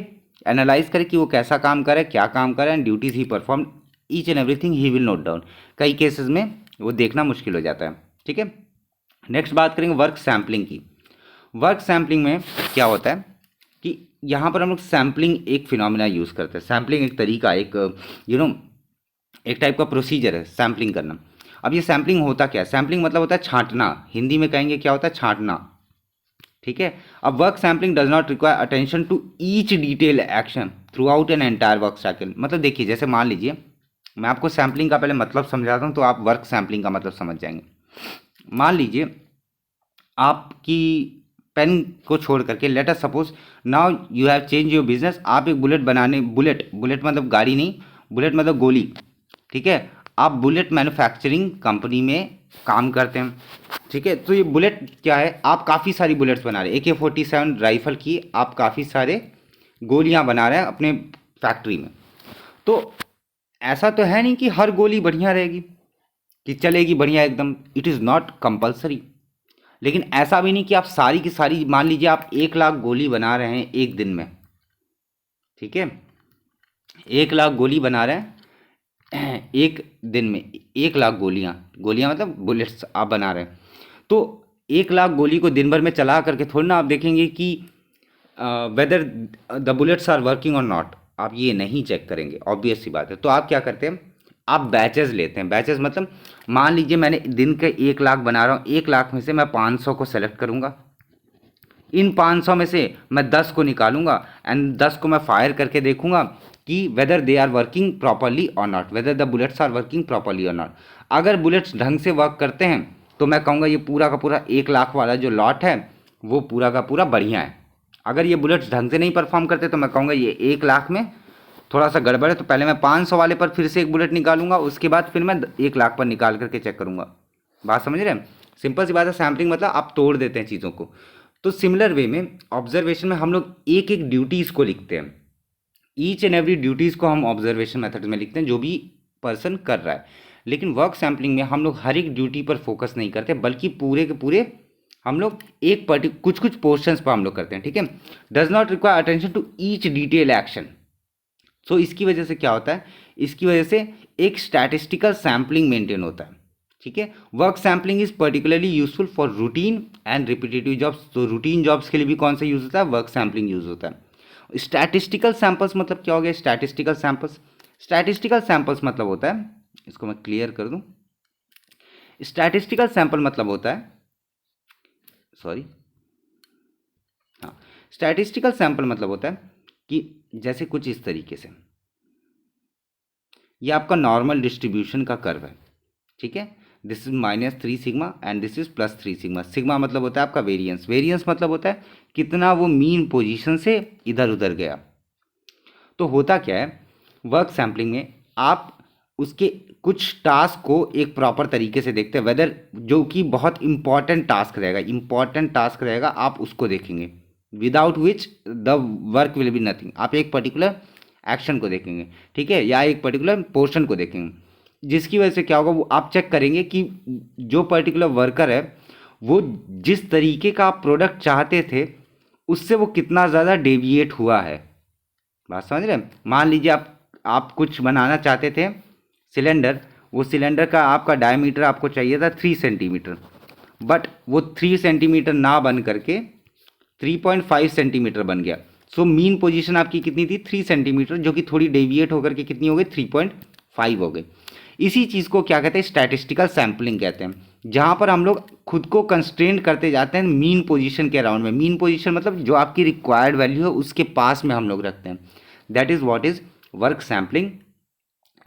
एनालाइज करे कि वो कैसा काम करे, क्या काम करे, and duties he perform, each and everything he will note down. कई केसेस में वो देखना मुश्किल हो जाता है। ठीक है, नेक्स्ट बात करेंगे वर्क सैम्पलिंग की। वर्क सैम्पलिंग में क्या होता है कि यहाँ पर हम लोग सैम्पलिंग एक फिनोमिना यूज़ करते हैं। सैम्पलिंग एक तरीका, एक एक टाइप का प्रोसीजर है सैम्पलिंग करना। अब ये सैम्पलिंग होता क्या है, सैम्पलिंग मतलब होता है छांटना, हिंदी में कहेंगे क्या होता है, छांटना। ठीक है, अब work sampling does not require attention to each detail action throughout an entire work cycle. मतलब देखिए, जैसे मान लीजिए मैं आपको सैम्पलिंग का पहले मतलब समझाता हूँ, तो आप वर्क सैम्पलिंग का मतलब समझ जाएंगे। मान लीजिए आपकी पेन को छोड़ करके, late us suppose now you have change your business, आप एक बुलेट बनाने, बुलेट मतलब गाड़ी नहीं, बुलेट मतलब गोली, ठीक है, आप बुलेट मैन्युफैक्चरिंग कंपनी में काम करते हैं। ठीक है, तो ये बुलेट क्या है, आप काफ़ी सारी बुलेट्स बना रहे हैं, AK-47 राइफल की आप काफ़ी सारे गोलियां बना रहे हैं अपने फैक्ट्री में। तो ऐसा तो है नहीं कि हर गोली बढ़िया रहेगी, कि चलेगी बढ़िया एकदम, इट इज़ नॉट कंपल्सरी। लेकिन ऐसा भी नहीं कि आप सारी की सारी, मान लीजिए आप 1 लाख गोली बना रहे हैं एक दिन में, ठीक है, 1 लाख गोली बना रहे हैं एक दिन में, 1 लाख गोलियां मतलब बुलेट्स आप बना रहे हैं। तो 1 लाख गोली को दिन भर में चला करके थोड़ी ना आप देखेंगे कि whether the bullets are working और नॉट, आप ये नहीं चेक करेंगे, ऑब्वियस सी बात है। तो आप क्या करते हैं, आप बैचेस लेते हैं। बैचेस मतलब मान लीजिए मैंने दिन के 1 लाख बना रहा हूँ, 1 लाख में से मैं 500 को सेलेक्ट करूँगा, इन 500 में से मैं 10 को निकालूंगा, एंड 10 को मैं फायर करके देखूंगा कि whether they are working properly or not, whether the bullets are working properly or not. अगर बुलेट्स ढंग से वर्क करते हैं तो मैं कहूँगा ये पूरा का पूरा 1 लाख वाला जो लॉट है वो पूरा का पूरा बढ़िया है। अगर ये बुलेट्स ढंग से नहीं परफॉर्म करते तो मैं कहूँगा ये 1 लाख में थोड़ा सा गड़बड़ है, तो पहले मैं 500 वाले पर फिर से एक बुलेट निकालूंगा, उसके बाद फिर मैं 1 लाख पर निकाल करके चेक करूँगा। बात समझ रहे हैं, सिंपल सी बात है। सैम्पलिंग मतलब आप तोड़ देते हैं चीज़ों को। तो सिमिलर वे में ऑब्जर्वेशन में हम लोग एक एक ड्यूटीज़ को लिखते हैं, ईच एंड एवरी ड्यूटीज़ को हम ऑब्जर्वेशन मेथड में लिखते हैं जो भी पर्सन कर रहा है। लेकिन वर्क सैम्पलिंग में हम लोग हर एक ड्यूटी पर फोकस नहीं करते, बल्कि पूरे के पूरे हम लोग एक कुछ पोर्शंस पर हम लोग करते हैं। ठीक है, does not require attention to each detail action, so इसकी वजह से क्या होता है, इसकी वजह से एक स्टैटिस्टिकल सैम्पलिंग मेंटेन होता है, ठीक है। Work sampling is particularly useful for routine and repetitive jobs. तो रूटीन जॉब्स के लिए भी कौन सा यूज होता है, वर्क सैम्पलिंग यूज होता है। स्टैटिस्टिकल सैंपल्स मतलब क्या हो गया, स्टैटिस्टिकल सैंपल्स, स्टैटिस्टिकल सैंपल्स मतलब होता है, इसको मैं क्लियर कर दूं, स्टैटिस्टिकल सैंपल मतलब होता है, सॉरी, हाँ, स्टैटिस्टिकल सैंपल मतलब होता है कि जैसे कुछ इस तरीके से, ये आपका नॉर्मल डिस्ट्रीब्यूशन का कर्व है, ठीक है। This is -3 sigma and this is +3 sigma. Sigma मतलब होता है आपका वेरिएंस, वेरिएंस मतलब होता है कितना वो मीन पोजीशन से इधर उधर गया। तो होता क्या है, वर्क सैम्पलिंग में आप उसके कुछ टास्क को एक प्रॉपर तरीके से देखते हैं, वेदर जो कि बहुत इंपॉर्टेंट टास्क रहेगा, इंपॉर्टेंट टास्क रहेगा, आप उसको देखेंगे, without which the work will be nothing. आप एक पर्टिकुलर एक्शन को देखेंगे, ठीक है, या एक पर्टिकुलर पोर्शन को देखेंगे, जिसकी वजह से क्या होगा, वो आप चेक करेंगे कि जो पर्टिकुलर वर्कर है वो जिस तरीके का आप प्रोडक्ट चाहते थे उससे वो कितना ज़्यादा डेविएट हुआ है। बात समझ रहे हैं। मान लीजिए आप कुछ बनाना चाहते थे सिलेंडर, वो सिलेंडर का आपका डायमीटर आपको चाहिए था 3 सेंटीमीटर, बट वो 3 सेंटीमीटर ना बन करके 3.5 सेंटीमीटर बन गया। सो मीन पोजीशन आपकी कितनी थी, 3 सेंटीमीटर, जो कि थोड़ी डेविएट होकर के कितनी हो गई, 3.5 हो गई। इसी चीज़ को क्या कहते हैं, स्टैटिस्टिकल सैम्पलिंग कहते हैं, जहाँ पर हम लोग खुद को कंस्ट्रेंट करते जाते हैं मीन पोजीशन के अराउंड में। मीन पोजीशन मतलब जो आपकी रिक्वायर्ड वैल्यू है उसके पास में हम लोग रखते हैं। That is what is work sampling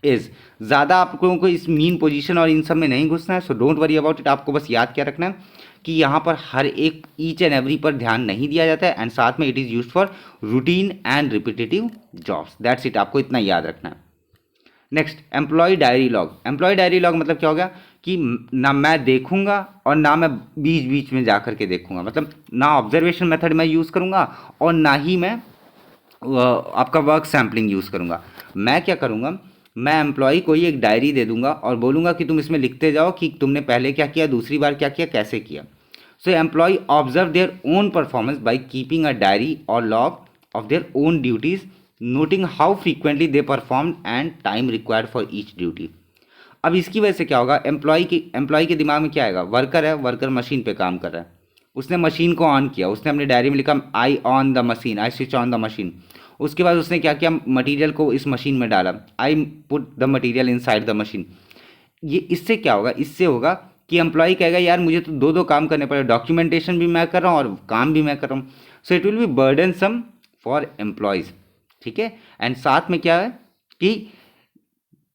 is. ज़्यादा आप लोगों को इस मीन पोजीशन और इन सब में नहीं घुसना है, so don't worry about it. आपको बस याद क्या रखना है कि यहाँ पर हर एक ईच एंड एवरी पर ध्यान नहीं दिया जाता है, एंड साथ में it is used for routine and repetitive jobs. That's it, आपको इतना याद रखना है। Next, employ diary log. Employ diary log मतलब क्या हो गया कि ना मैं देखूंगा और ना मैं बीच बीच में जा करके देखूंगा, मतलब ना ऑब्जर्वेशन मेथड मैं यूज़ करूंगा और ना ही मैं आपका वर्क सैम्पलिंग यूज़ करूंगा। मैं क्या करूंगा, मैं एम्प्लॉय को ही एक डायरी दे दूंगा और बोलूंगा कि तुम इसमें लिखते जाओ कि तुमने पहले क्या किया, दूसरी बार क्या किया, कैसे किया। So employ observe their own performance by keeping a diary or log of their own duties, noting how frequently they perform and time required for each duty. अब इसकी वजह से क्या होगा, एम्प्लॉय के दिमाग में क्या आएगा, वर्कर है, वर्कर मशीन पे काम कर रहा है, उसने मशीन को ऑन किया, उसने अपनी डायरी में लिखा I on the machine, I switch on the machine. उसके बाद उसने क्या किया, मटीरियल को इस मशीन में डाला, I put the material inside the machine. ये इससे क्या होगा, इससे होगा कि एम्प्लॉय कहेगा यार मुझे तो दो दो काम करने पड़े, डॉक्यूमेंटेशन भी मैं कर रहा हूँ और काम भी मैं कर रहा हूँ। सो it will B burdensome for employees, ठीक है। एंड साथ में क्या है कि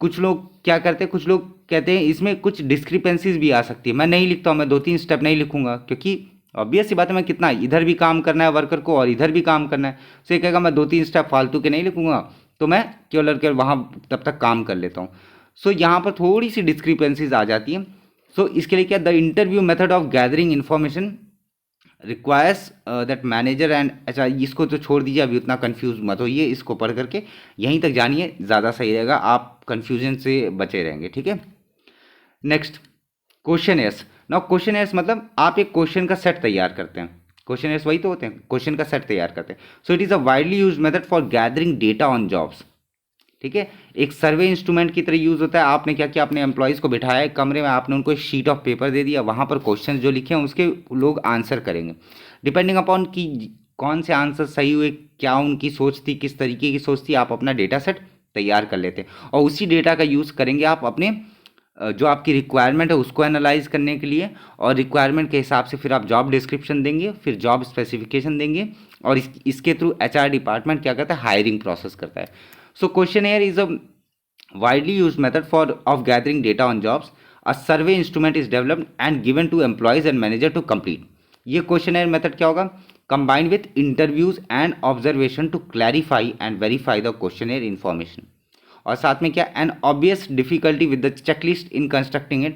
कुछ लोग क्या करते हैं, कुछ लोग कहते हैं इसमें कुछ डिस्क्रिपेंसीज भी आ सकती है। मैं नहीं लिखता हूँ, मैं 2-3 स्टेप नहीं लिखूंगा, क्योंकि ऑब्वियस सी बात है, मैं कितना इधर भी काम करना है वर्कर को और इधर भी काम करना है। सो ये कहेगा मैं 2-3 स्टेप फालतू के नहीं लिखूंगा, तो मैं केवल और केवल वहाँ तब तक काम कर लेता हूँ। सो यहाँ पर थोड़ी सी डिस्क्रिपेंसीज आ जाती हैं। सो इसके लिए क्या, the interview method of gathering information requires that manager and, अच्छा इसको तो छोड़ दीजिए, अभी उतना कंफ्यूज मत होइए, इसको पढ़ करके यहीं तक जानिए, ज़्यादा सही रहेगा, आप कन्फ्यूजन से बचे रहेंगे, ठीक है। Next, question S. Now question S मतलब आप एक क्वेश्चन का सेट तैयार करते हैं, क्वेश्चन एस वही तो होते हैं, क्वेश्चन का सेट तैयार करते हैं। So it is a widely use method for gathering data on jobs, ठीक है। एक सर्वे इंस्ट्रूमेंट की तरह यूज़ होता है। आपने क्या किया, अपने एम्प्लॉयज़ को बिठाया एक कमरे में, आपने उनको एक शीट ऑफ पेपर दे दिया, वहाँ पर क्वेश्चन जो लिखे हैं उसके लोग आंसर करेंगे, डिपेंडिंग अपॉन कि कौन से आंसर सही हुए, क्या उनकी सोच थी, किस तरीके की सोच थी, आप अपना डेटा सेट तैयार कर लेते हैं और उसी डेटा का यूज़ करेंगे आप अपने जो आपकी रिक्वायरमेंट है उसको एनालाइज करने के लिए, और रिक्वायरमेंट के हिसाब से फिर आप जॉब डिस्क्रिप्शन देंगे, फिर जॉब स्पेसिफिकेशन देंगे, और इसके थ्रू एचआर डिपार्टमेंट क्या करता है, हायरिंग प्रोसेस करता है। So questionnaire is a widely used method for of gathering data on jobs. A survey instrument is developed and given to employees and manager to complete. ये questionnaire method क्या होगा, combined with interviews and observation to clarify and verify the questionnaire information. और साथ में क्या, an obvious difficulty with the checklist in constructing it,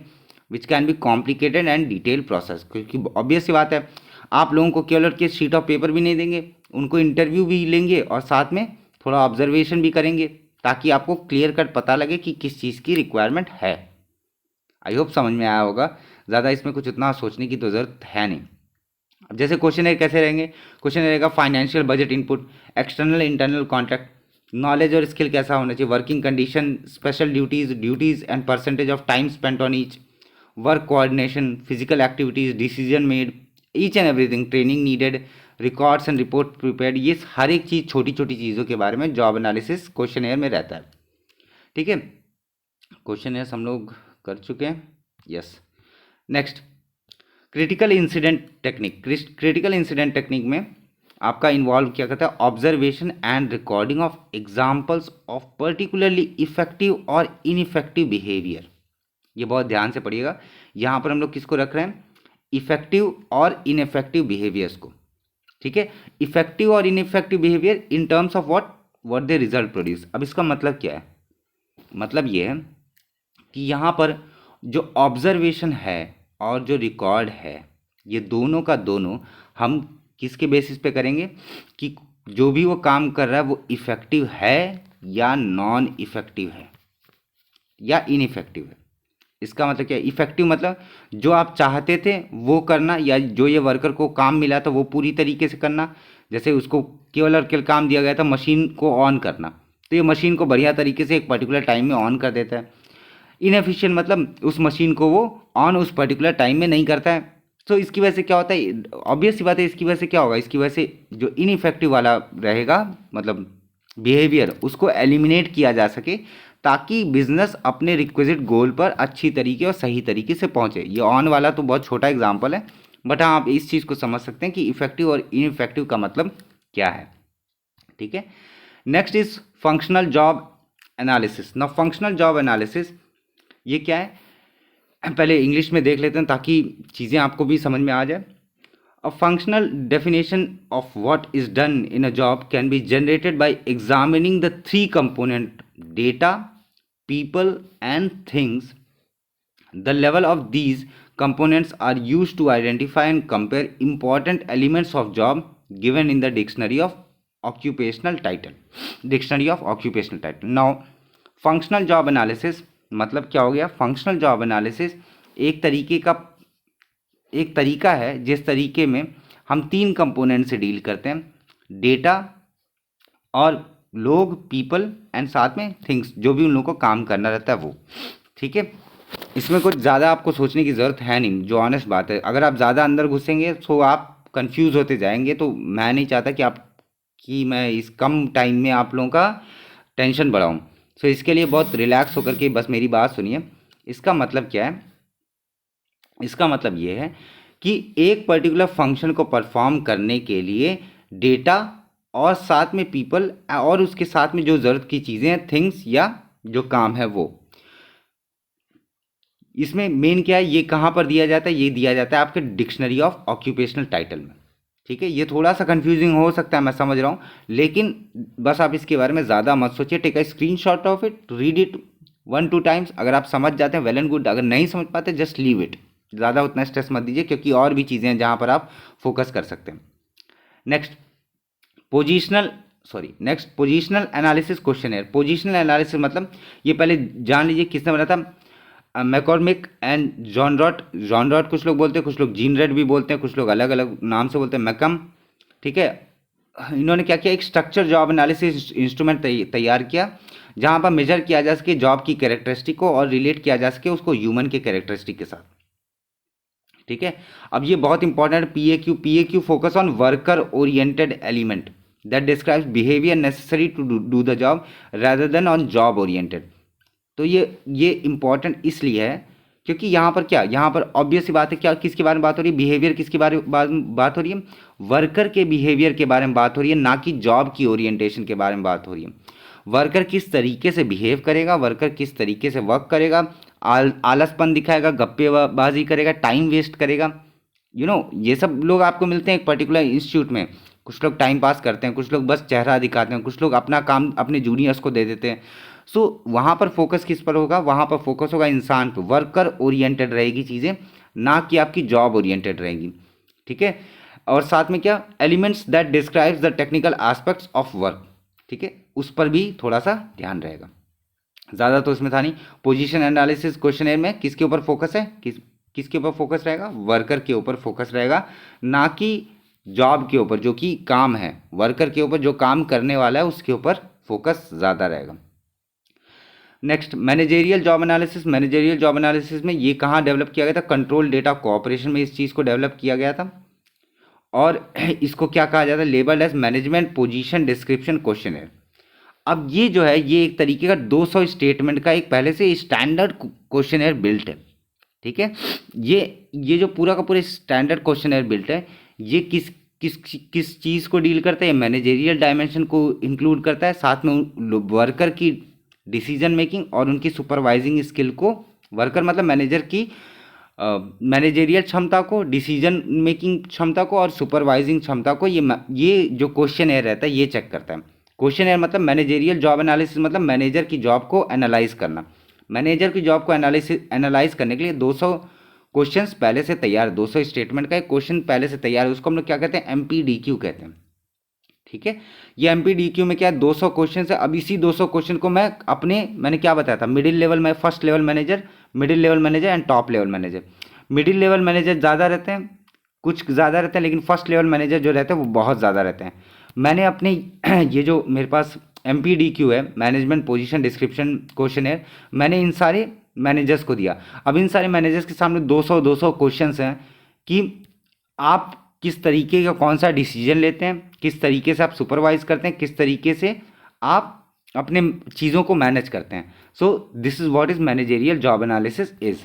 which can be complicated and detailed process. क्योंकि obvious सी बात है, आप लोगों को केवल के शीट ऑफ पेपर भी नहीं देंगे, उनको इंटरव्यू भी लेंगे और साथ में थोड़ा ऑब्जर्वेशन भी करेंगे, ताकि आपको क्लियर कट पता लगे कि किस चीज़ की रिक्वायरमेंट है। आई होप समझ में आया होगा, ज़्यादा इसमें कुछ उतना सोचने की तो ज़रूरत है नहीं। अब जैसे क्वेश्चन कैसे रहेंगे, क्वेश्चन रहेगा financial budget input, external internal contract, knowledge और स्किल कैसा होना चाहिए, working condition, special duties and percentage of time spent on each, work coordination, physical activities, decision made, each and everything, training needed, records and report prepared, ये हर एक चीज़ छोटी छोटी चीज़ों के बारे में जॉब एनालिसिस क्वेश्चनेयर में रहता है। ठीक है, क्वेश्चनेयर हम लोग कर चुके हैं। Yes, next critical incident technique. Critical incident technique में आपका इन्वॉल्व क्या करता है, observation and recording of examples of particularly effective और इनइफेक्टिव बिहेवियर। ये बहुत ध्यान से पढ़िएगा, यहाँ पर हम लोग किसको रख रहे हैं, इफेक्टिव और इनइफेक्टिव बिहेवियर्स को। ठीक है, इफेक्टिव और ineffective behaviour in terms of what they result produce. अब इसका मतलब क्या है, मतलब ये है कि यहाँ पर जो ऑब्जर्वेशन है और जो रिकॉर्ड है, ये दोनों का दोनों हम किसके बेसिस पे करेंगे कि जो भी वो काम कर रहा है वो इफेक्टिव है या नॉन इफेक्टिव है या इनइफेक्टिव है। इसका मतलब क्या है, इफेक्टिव मतलब जो आप चाहते थे वो करना, या जो ये वर्कर को काम मिला था वो पूरी तरीके से करना। जैसे उसको केवल और केवल काम दिया गया था मशीन को ऑन करना, तो ये मशीन को बढ़िया तरीके से एक पर्टिकुलर टाइम में ऑन कर देता है। इनएफिशिएंट मतलब उस मशीन को वो ऑन उस पर्टिकुलर टाइम में नहीं करता है। तो इसकी वजह से क्या होता है, ऑब्वियस सी बात है, इसकी वजह से क्या होगा, इसकी वजह से जो इनइफेक्टिव वाला रहेगा मतलब बिहेवियर, उसको एलिमिनेट किया जा सके ताकि बिजनेस अपने रिक्विजिट गोल पर अच्छी तरीके और सही तरीके से पहुंचे। ये ऑन वाला तो बहुत छोटा एग्जांपल है, बट हाँ आप इस चीज़ को समझ सकते हैं कि इफेक्टिव और इनइफेक्टिव का मतलब क्या है। ठीक है, next is functional job analysis. ना फंक्शनल जॉब एनालिसिस ये क्या है, पहले इंग्लिश में देख लेते हैं ताकि चीज़ें आपको भी समझ में आ जाए। A functional definition of what is done in a job can be generated by examining the three component data, people and things. The level of these components are used to identify and compare important elements of job given in the dictionary of occupational title. Dictionary of occupational title. Now, functional job analysis मतलब क्या हो गया, functional job analysis एक तरीका है जिस तरीके में हम तीन कंपोनेंट से डील करते हैं, डेटा और लोग, पीपल एंड साथ में थिंग्स, जो भी उन लोगों को काम करना रहता है वो। ठीक है, इसमें कुछ ज़्यादा आपको सोचने की ज़रूरत है नहीं, जो ऑनेस्ट बात है। अगर आप ज़्यादा अंदर घुसेंगे तो आप कंफ्यूज होते जाएंगे, तो मैं नहीं चाहता कि मैं इस कम टाइम में आप लोगों का टेंशन बढ़ाऊँ। सो इसके लिए बहुत रिलैक्स होकर के बस मेरी बात सुनिए। इसका मतलब क्या है, इसका मतलब ये है कि एक पर्टिकुलर फंक्शन को परफॉर्म करने के लिए डेटा और साथ में पीपल और उसके साथ में जो ज़रूरत की चीज़ें हैं, थिंग्स या जो काम है वो, इसमें मेन क्या है, ये कहाँ पर दिया जाता है, ये दिया जाता है आपके डिक्शनरी ऑफ ऑक्यूपेशनल टाइटल में। ठीक है, ये थोड़ा सा कंफ्यूजिंग हो सकता है, मैं समझ रहा हूँ, लेकिन बस आप इसके बारे में ज़्यादा मत सोचिए। Take a screenshot of it, read it 1-2 times. अगर आप समझ जाते हैं वेल एंड गुड, अगर नहीं समझ पाते जस्ट लीव इट, ज़्यादा उतना स्ट्रेस मत दीजिए, क्योंकि और भी चीज़ें हैं जहाँ पर आप फोकस कर सकते हैं। Next positional analysis questionnaire. Positional analysis मतलब ये पहले जान लीजिए किसने बना था, मैकॉर्मिक एंड जॉन रॉट कुछ लोग बोलते हैं, कुछ लोग जीन रेड भी बोलते हैं, कुछ लोग अलग अलग नाम से बोलते हैं, मैकम। ठीक है, इन्होंने क्या किया, एक स्ट्रक्चर जॉब एनालिसिस इंस्ट्रूमेंट तैयार किया जहाँ पर मेजर किया जा सके जॉब की कैरेक्टरिस्टिक को और रिलेट किया जा सके उसको ह्यूमन के कैरेक्टरिस्टिक के साथ। ठीक है, अब ये बहुत इंपॉर्टेंट है, PAQ focus on worker oriented element that describes behaviour necessary to do the job rather than on job oriented. तो ये इंपॉर्टेंट इसलिए है क्योंकि यहाँ पर क्या, यहाँ पर ऑब्वियस सी बात है, क्या किसके बारे में बात हो रही है, बिहेवियर किसके बारे में बात हो रही है, वर्कर के बिहेवियर के बारे में बात हो रही है, ना कि जॉब की ओरिएंटेशन के बारे में बात हो रही है। वर्कर किस तरीके से बिहेव करेगा, वर्कर किस तरीके से वर्क करेगा, आलसपन दिखाएगा, गप्पेबाजी करेगा, टाइम वेस्ट करेगा, ये सब लोग आपको मिलते हैं एक पर्टिकुलर इंस्टीट्यूट में। कुछ लोग टाइम पास करते हैं, कुछ लोग बस चेहरा दिखाते हैं, कुछ लोग अपना काम अपने जूनियर्स को दे देते हैं। सो वहाँ पर फोकस किस पर होगा, वहाँ पर फोकस होगा इंसान पर, वर्कर ओरिएंटेड रहेगी चीज़ें, ना कि आपकी जॉब ओरिएंटेड रहेंगी। ठीक है, और साथ में क्या, elements that describes the technical aspects of work. ठीक है, उस पर भी थोड़ा सा ध्यान रहेगा, ज़्यादा तो इसमें था नहीं। पोजीशन एनालिसिस क्वेश्चनेयर में किसके ऊपर फोकस है, किसके ऊपर फोकस रहेगा, वर्कर के ऊपर फोकस रहेगा, ना कि जॉब के ऊपर, जो कि काम है, वर्कर के ऊपर जो काम करने वाला है उसके ऊपर फोकस ज़्यादा रहेगा। Next managerial job analysis. Managerial job analysis में ये कहाँ डेवलप किया गया था, कंट्रोल डेटा कोऑपरेशन में इस चीज़ को डेवलप किया गया था। और इसको क्या कहा जाता है, labelled as management position description questionnaire. अब ये जो है ये एक तरीके का 200 स्टेटमेंट का एक पहले से स्टैंडर्ड क्वेश्चनर बिल्ट है। ठीक है, ये जो पूरा का पूरा स्टैंडर्ड क्वेश्चनर बिल्ट है, ये किस किस किस चीज़ को डील करता है, मैनेजेरियल डायमेंशन को इंक्लूड करता है, साथ में वर्कर की डिसीजन मेकिंग और उनकी सुपरवाइजिंग स्किल को, वर्कर मतलब मैनेजर की मैनेजेरियल क्षमता को, डिसीजन मेकिंग क्षमता को और सुपरवाइजिंग क्षमता को, ये जो क्वेश्चन एयर रहता है ये चेक करता है। क्वेश्चन एयर मतलब मैनेजेरियल जॉब एनालिसिस, मतलब मैनेजर की जॉब को एनालाइज करना। मैनेजर की जॉब को एनालाइज करने के लिए 200 क्वेश्चंस पहले से तैयार, 200 स्टेटमेंट का एक क्वेश्चन पहले से तैयार है, उसको हम लोग क्या कहते हैं, MPDQ कहते हैं। ठीक है, ये MPDQ में क्या है, 200 क्वेश्चन है। अब इसी 200 क्वेश्चन को मैंने क्या बताया था, मिडिल लेवल में, first level manager, middle level manager and top level manager. Middle level manager ज़्यादा रहते हैं, कुछ ज़्यादा रहते हैं, लेकिन फर्स्ट लेवल मैनेजर जो रहते हैं वो बहुत ज़्यादा रहते हैं। मैंने अपने ये जो मेरे पास MPDQ है, मैनेजमेंट पोजीशन डिस्क्रिप्शन क्वेश्चन है, मैंने इन सारे मैनेजर्स को दिया। अब इन सारे मैनेजर्स के सामने 200 क्वेश्चंस हैं कि आप किस तरीके का कौन सा डिसीजन लेते हैं, किस तरीके से आप सुपरवाइज करते हैं, किस तरीके से आप अपने चीज़ों को मैनेज करते हैं। सो this is what is managerial job analysis is.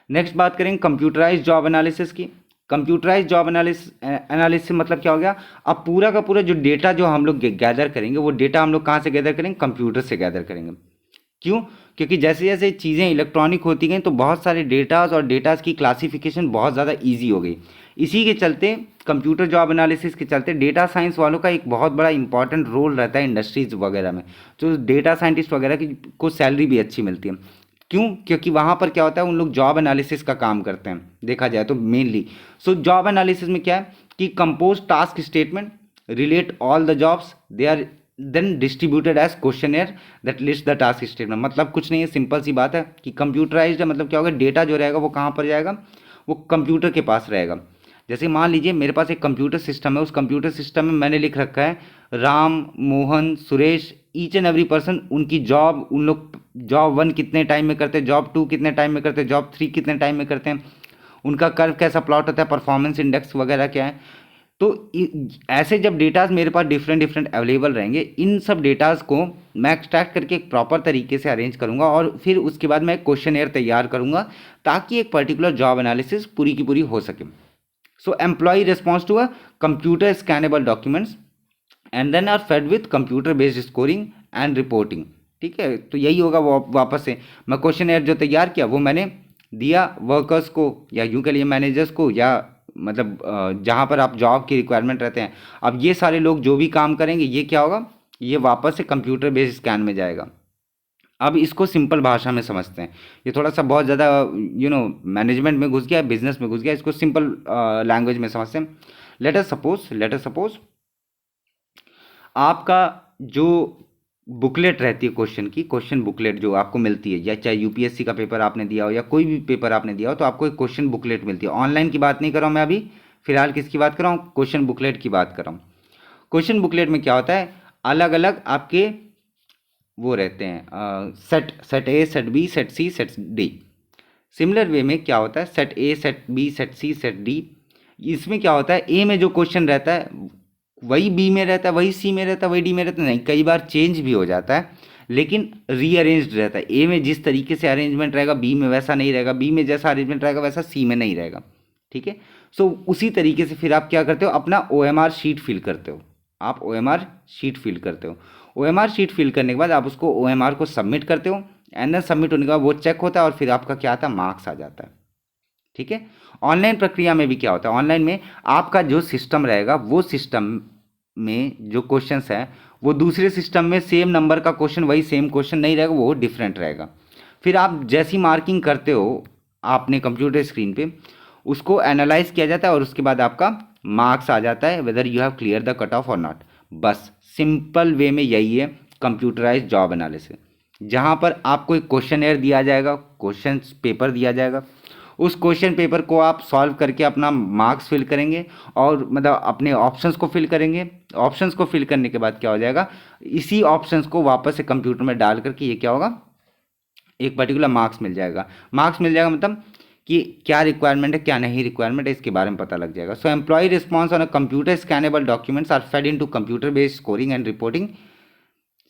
Next बात करेंगे कंप्यूटराइज जॉब एनालिसिस की। कंप्यूटराइज जॉब एनालिसिस मतलब क्या हो गया, अब पूरा का पूरा जो डेटा जो हम लोग गैदर करेंगे, वो डेटा हम लोग कहाँ से गैदर करेंगे, कंप्यूटर से गैदर करेंगे। क्यों, क्योंकि जैसे जैसे चीज़ें इलेक्ट्रॉनिक होती गई तो बहुत सारे डेटाज और डेटाज की क्लासिफिकेशन बहुत ज़्यादा ईजी हो गई। इसी के चलते कंप्यूटर जॉब एनालिसिस के चलते डेटा साइंस वालों का एक बहुत बड़ा इंपॉर्टेंट रोल रहता है इंडस्ट्रीज वगैरह में, जो डेटा साइंटिस्ट वगैरह की को सैलरी भी अच्छी मिलती है। क्यों, क्योंकि वहाँ पर क्या होता है, उन लोग जॉब एनालिसिस का काम करते हैं देखा जाए तो मेनली। सो जॉब एनालिसिस में क्या है कि compose task statement, relate all the jobs, they are then distributed as questionnaire that list the task statement. मतलब कुछ नहीं है, सिंपल सी बात है कि कंप्यूटराइज्ड है, मतलब क्या होगा, डेटा जो रहेगा वो कहाँ पर जाएगा, वो कंप्यूटर के पास रहेगा। जैसे मान लीजिए मेरे पास एक कंप्यूटर सिस्टम है, उस कंप्यूटर सिस्टम में मैंने लिख रखा है Ram, Mohan, Suresh, each and every person, उनकी जॉब, उन लोग जॉब 1 कितने टाइम में करते हैं, जॉब 2 कितने टाइम में करते हैं, जॉब 3 कितने टाइम में करते हैं, उनका कर्व कैसा प्लॉट होता है, परफॉर्मेंस इंडेक्स वगैरह क्या है। तो ऐसे जब डेटाज मेरे पास डिफरेंट अवेलेबल रहेंगे, इन सब डेटाज को मैं एक्सट्रैक्ट करके एक प्रॉपर तरीके से अरेंज करूंगा और फिर उसके बाद मैं एक क्वेश्चनएयर तैयार करूंगा ताकि एक पर्टिकुलर जॉब एनालिसिस पूरी की पूरी हो सके। So employ response to a computer scannable documents and then are fed with computer based scoring and reporting. ठीक है, तो यही होगा वापस से मैं क्वेश्चनएयर जो तैयार किया वो मैंने दिया वर्कर्स को, या यूँ के लिए मैनेजर्स को, या मतलब जहाँ पर आप जॉब की रिक्वायरमेंट रहते हैं। अब ये सारे लोग जो भी काम करेंगे ये क्या होगा, ये वापस से कंप्यूटर बेस्ड स्कैन में जाएगा। अब इसको सिंपल भाषा में समझते हैं, ये थोड़ा सा बहुत ज़्यादा मैनेजमेंट में घुस गया, बिजनेस में घुस गया, इसको सिंपल लैंग्वेज में समझते हैं। लेट अस सपोज आपका जो बुकलेट रहती है क्वेश्चन की, क्वेश्चन बुकलेट जो आपको मिलती है, या चाहे यूपीएससी का पेपर आपने दिया हो या कोई भी पेपर आपने दिया हो, तो आपको एक क्वेश्चन बुकलेट मिलती है। ऑनलाइन की बात नहीं कर रहा हूँ मैं अभी, फिलहाल किसकी बात कर रहा हूँ, क्वेश्चन बुकलेट की बात कर रहा हूँ। क्वेश्चन बुकलेट में क्या होता है, अलग अलग आपके वो रहते हैं set A, set B, set C, set D. Similar way में क्या होता है, set A, set B, set C, set D. इसमें क्या होता है, ए में जो क्वेश्चन रहता है वही बी में रहता है, वही सी में रहता है, वही डी में रहता है, नहीं कई बार चेंज भी हो जाता है, लेकिन रीअरेंज्ड रहता है। ए में जिस तरीके से अरेंजमेंट रहेगा बी में वैसा नहीं रहेगा, बी में जैसा अरेंजमेंट रहेगा वैसा सी में नहीं रहेगा। ठीक है, सो उसी तरीके से फिर आप क्या करते हो, अपना OMR शीट फिल करते हो। आप OMR शीट फिल करते हो। OMR शीट फिल करने के बाद आप उसको OMR को सबमिट करते हो, एंड देन सबमिट होने के बाद वो चेक होता है और फिर आपका क्या आता है, मार्क्स आ जाता है। ठीक है, ऑनलाइन प्रक्रिया में भी क्या होता है, ऑनलाइन में आपका जो सिस्टम रहेगा वो सिस्टम में जो क्वेश्चंस है वो दूसरे सिस्टम में सेम नंबर का क्वेश्चन, वही सेम क्वेश्चन नहीं रहेगा, वो डिफरेंट रहेगा। फिर आप जैसी मार्किंग करते हो आपने कंप्यूटर स्क्रीन पे, उसको एनालाइज किया जाता है और उसके बाद आपका मार्क्स आ जाता है, whether you have clear the cut off और नॉट। बस सिंपल वे में यही है कंप्यूटराइज जॉब एनालिसिस, जहाँ पर आपको एक क्वेश्चनएयर दिया जाएगा, क्वेश्चन पेपर दिया जाएगा, उस क्वेश्चन पेपर को आप सॉल्व करके अपना मार्क्स फिल करेंगे और मतलब अपने ऑप्शंस को फिल करेंगे। ऑप्शंस को फिल करने के बाद क्या हो जाएगा, इसी ऑप्शंस को वापस से कंप्यूटर में डाल करके ये क्या होगा, एक पर्टिकुलर मार्क्स मिल जाएगा। मार्क्स मिल जाएगा मतलब कि क्या रिक्वायरमेंट है क्या नहीं रिक्वायरमेंट है इसके बारे में पता लग जाएगा। So employ response on a computer scannable documents are fed into computer based scoring and reporting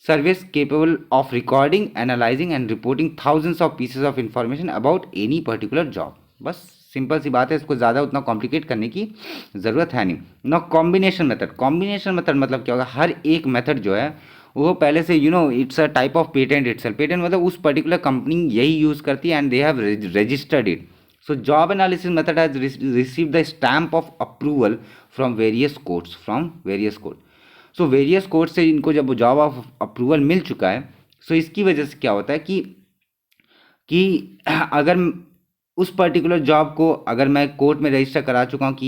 service capable of recording, analyzing and reporting thousands of pieces of information about any particular job। बस simple सी बात है, इसको ज़्यादा उतना complicate करने की ज़रूरत है नहीं। ना कॉम्बिनेशन मेथड, कॉम्बिनेशन मेथड मतलब क्या होगा, हर एक मेथड जो है वो पहले से it's a type of patent itself. Patent मतलब उस पर्टिकुलर कंपनी यही यूज़ करती है and they have registered it. So job analysis method has receive the stamp of approval from various courts, so various court से इनको जब job of approval मिल चुका है, सो इसकी वजह से क्या होता है कि अगर उस पर्टिकुलर जॉब को अगर मैं कोर्ट में रजिस्टर करा चुका हूँ कि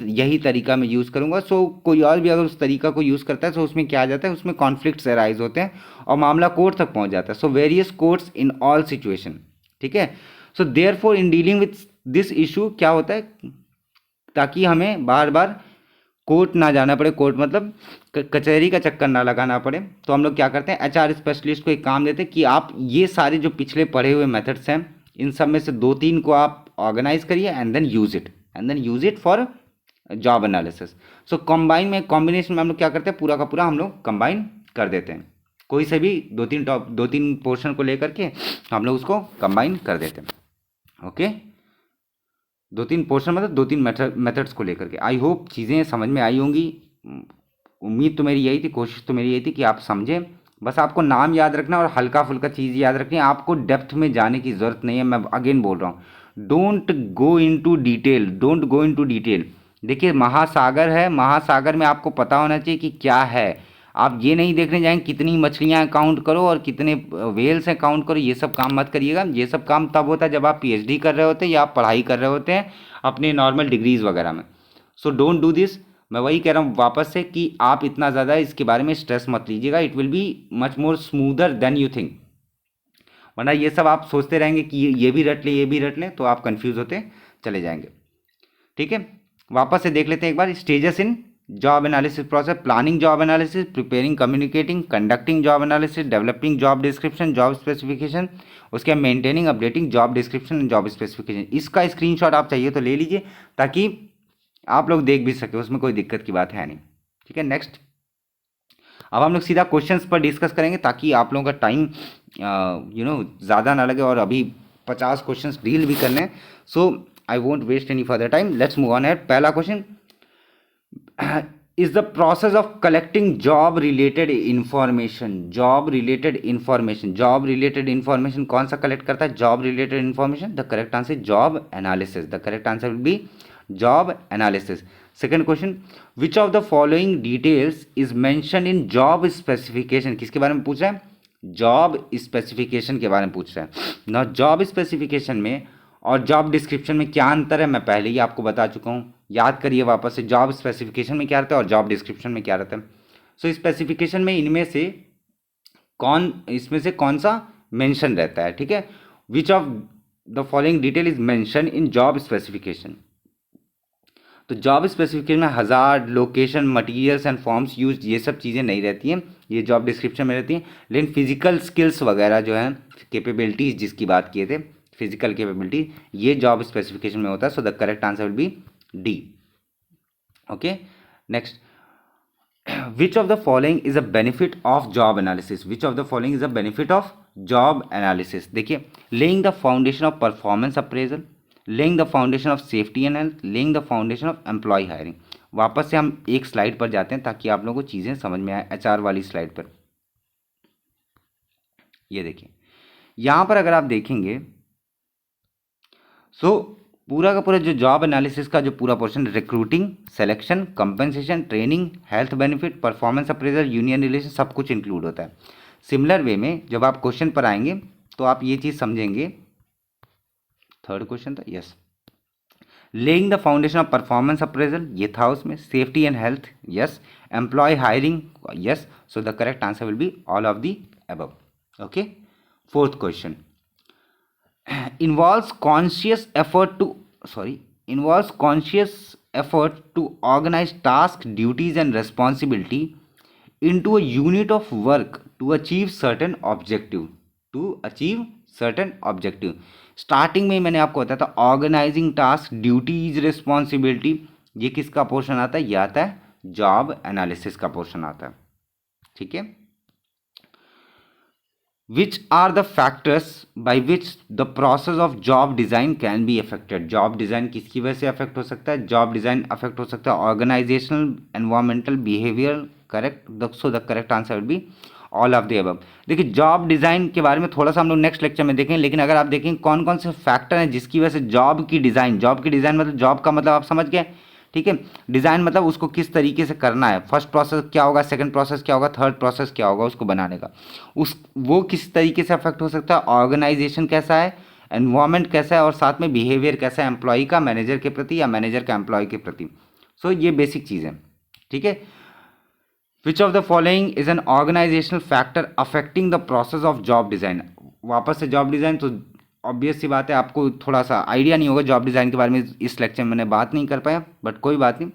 यही तरीका मैं यूज़ करूँगा, सो कोई और भी अगर उस तरीका को यूज़ करता है तो उसमें क्या आ जाता है, उसमें कॉन्फ्लिक्ट्स अराइज होते हैं और मामला कोर्ट तक पहुँच जाता है। So various courts in all situation, ठीक है। So therefore in dealing with this issue क्या होता है, ताकि हमें बार बार कोर्ट ना जाना पड़े, कोर्ट मतलब कचहरी का चक्कर ना लगाना पड़े, तो हम लोग क्या करते हैं, एचआर स्पेशलिस्ट को एक काम देते हैं कि आप ये सारे जो पिछले पढ़े हुए मेथड्स हैं इन सब में से 2-3 को आप ऑर्गेनाइज करिए and then use it for job analysis. So combine में, कॉम्बिनेशन में हम लोग क्या करते हैं, पूरा का पूरा हम लोग कंबाइन कर देते हैं, कोई से भी 2-3 पोर्शन को लेकर के हम लोग उसको कंबाइन कर देते हैं। ओके, 2-3 पोर्शन मतलब 2-3 मेथड्स को लेकर के। आई होप चीज़ें समझ में आई होंगी। उम्मीद तो मेरी यही थी, कोशिश तो मेरी यही थी कि आप समझें। बस आपको नाम याद रखना और हल्का फुल्का चीज़ याद रखनी है, आपको डेप्थ में जाने की ज़रूरत नहीं है। मैं अगेन बोल रहा हूँ, डोंट गो इनटू डिटेल। देखिए महासागर है, महासागर में आपको पता होना चाहिए कि क्या है। आप ये नहीं देखने जाएंगे कितनी मछलियाँ काउंट करो और कितने वेल्स हैं काउंट करो, ये सब काम मत करिएगा। ये सब काम तब होता है जब आप पीएचडी कर रहे होते हैं या आप पढ़ाई कर रहे होते हैं अपने नॉर्मल डिग्रीज वगैरह में। So don't do this. मैं वही कह रहा हूँ वापस से कि आप इतना ज़्यादा इसके बारे में स्ट्रेस मत लीजिएगा। It will be much more smoother than you think. वरना ये सब आप सोचते रहेंगे कि ये भी रट लें ये भी रट लें, तो आप कंफ्यूज होते चले जाएंगे। ठीक है, वापस से देख लेते हैं एक बार। Stages in job analysis process: planning job analysis, preparing, communicating, conducting job analysis, developing job description, job specification, उसके बाद maintaining, updating job description and job specification. इसका स्क्रीनशॉट आप चाहिए तो ले लीजिए ताकि आप लोग देख भी सके, उसमें कोई दिक्कत की बात है नहीं। ठीक है, नेक्स्ट अब हम लोग सीधा क्वेश्चंस पर डिस्कस करेंगे ताकि आप लोगों का टाइम ज़्यादा ना लगे और अभी 50 क्वेश्चंस डील भी करने हैं। So I won't waste any further time, let's move on at. पहला question is the process of collecting job related information. Job related information कौन सा कलेक्ट करता है? Job related information. The correct answer job analysis. The correct answer will be job analysis. Second question, which of the following details is mention in job specification. किसके बारे में पूछ रहा है? जॉब स्पेसिफिकेशन के बारे में पूछ रहा है ना। जॉब स्पेसिफिकेशन में और जॉब डिस्क्रिप्शन में क्या अंतर है मैं पहले ही आपको बता चुका हूँ, याद करिए वापस से। जॉब स्पेसिफिकेशन में क्या रहता है और जॉब डिस्क्रिप्शन में क्या रहता है। सो स्पेसिफिकेशन में इसमें से कौन सा मेंशन रहता है, ठीक है। Which of the following detail is mention in job specification. तो जॉब स्पेसिफिकेशन में hazard, location, materials and forms use, ये सब चीज़ें नहीं रहती हैं, ये जॉब डिस्क्रिप्शन में रहती हैं। लेकिन फिजिकल स्किल्स वगैरह जो हैं, कैपेबिलिटीज़ जिसकी बात किए थे, फिजिकल कैपेबिलिटी, ये जॉब स्पेसिफिकेशन में होता है। So the correct answer will be D. Okay, next, which of the following is a benefit of job analysis. Which of the following is a benefit of job analysis. देखिए, laying the foundation of performance appraisal, laying the foundation of safety and health, laying the foundation of employ hiring. वापस से हम एक slide पर जाते हैं ताकि आप लोगों को चीज़ें समझ में आए। एचआर वाली स्लाइड पर ये देखिए, यहाँ पर अगर आप देखेंगे सो पूरा का पूरा जो जॉब एनालिसिस का जो पूरा portion, recruiting, selection, compensation, training, health benefit, performance appraisal, union relation, सब कुछ इंक्लूड होता है। सिमिलर वे में जब आप क्वेश्चन पर आएंगे तो आप ये चीज़ समझेंगे। थर्ड क्वेश्चन था, yes, laying the foundation of performance appraisal, ये था उसमें। Safety and health, yes. Employ hiring, yes. So the correct answer will be all of the above. Okay, fourth question, involves conscious effort to involves conscious effort to organize task, duties and responsibility into a unit of work to achieve certain objective. Starting में ही मैंने आपको बताया था organising task, duties, responsibility, ये किसका portion आता है? ये आता है जॉब एनालिसिस का पोर्शन आता है। ठीक है, which are the factors by which the process of job design can be affected. Job design किसकी वजह से अफेक्ट हो सकता है? जॉब डिजाइन अफेक्ट हो सकता है organisational, environmental, behaviour, correct. So the correct answer will be all of the above. देखिए जॉब डिज़ाइन के बारे में थोड़ा सा हम लोग नेक्स्ट लेक्चर में देखेंगे, लेकिन अगर आप देखें कौन कौन से फैक्टर हैं जिसकी वजह से जॉब की डिज़ाइन मतलब जॉब का मतलब आप समझ गए, ठीक है। डिज़ाइन मतलब उसको किस तरीके से करना है, फर्स्ट प्रोसेस क्या होगा, सेकंड प्रोसेस क्या होगा, थर्ड प्रोसेस क्या होगा उसको बनाने का, वो किस तरीके से अफेक्ट हो सकता है, ऑर्गेनाइजेशन कैसा है, एनवायरमेंट कैसा है, और साथ में बिहेवियर कैसा है एम्प्लॉय का मैनेजर के प्रति या मैनेजर का एम्प्लॉय के प्रति। सो ये बेसिक चीज़ है, ठीक है। Which of the following is an organisational factor affecting the process of job design. वापस से जॉब डिज़ाइन, तो ऑब्वियस सी बात है आपको थोड़ा सा आइडिया नहीं होगा जॉब डिज़ाइन के बारे में, इस लेक्चर में मैंने बात नहीं कर पाया, बट कोई बात नहीं,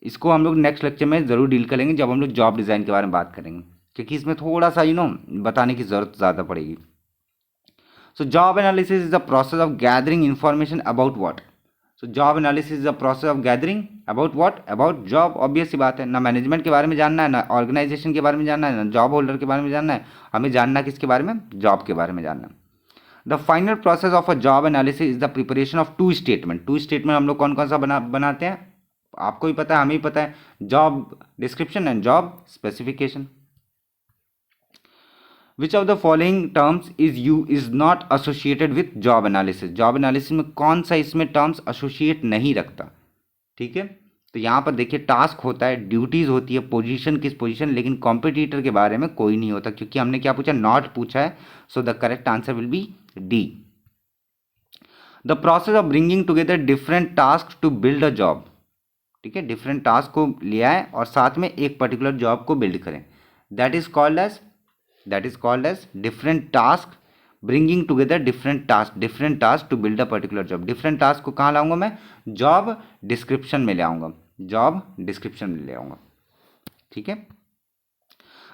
इसको हम लोग नेक्स्ट लेक्चर में ज़रूर डील करेंगे जब हम लोग जॉब डिज़ाइन के बारे में बात करेंगे, क्योंकि इसमें थोड़ा सा बताने की ज़रूरत ज़्यादा पड़ेगी। So job analysis is the process of gathering information about what. So job analysis is the process of gathering about what, about job. Obvious सी बात है, ना मैनेजमेंट के बारे में जानना है, ना ऑर्गेनाइजेशन के बारे में जानना है, ना जॉब होल्डर के बारे में जानना है, हमें जानना किसके बारे में? जॉब के बारे में जानना है। The final process of a job analysis is the preparation of two statement हम लोग कौन कौन सा बनाते हैं? आपको भी पता है, हमें भी पता है, job description and job specification. Which of the following terms is not associated with job analysis. Job analysis में कौन सा इसमें टर्म्स एसोसिएट नहीं रखता? ठीक है, तो यहाँ पर देखिए टास्क होता है, ड्यूटीज होती है, पोजीशन किस पोजीशन, लेकिन कॉम्पिटिटर के बारे में कोई नहीं होता, क्योंकि हमने क्या पूछा? नॉट पूछा है। So the correct answer will be D. The process of bringing together different task to build a job. ठीक है, डिफरेंट टास्क को ले आए और साथ में एक पर्टिकुलर जॉब को बिल्ड करें, that is called as different task, bringing together different task to build a particular job. Different task को कहाँ लाऊंगा मैं? जॉब डिस्क्रिप्शन में ले आऊंगा, ठीक है।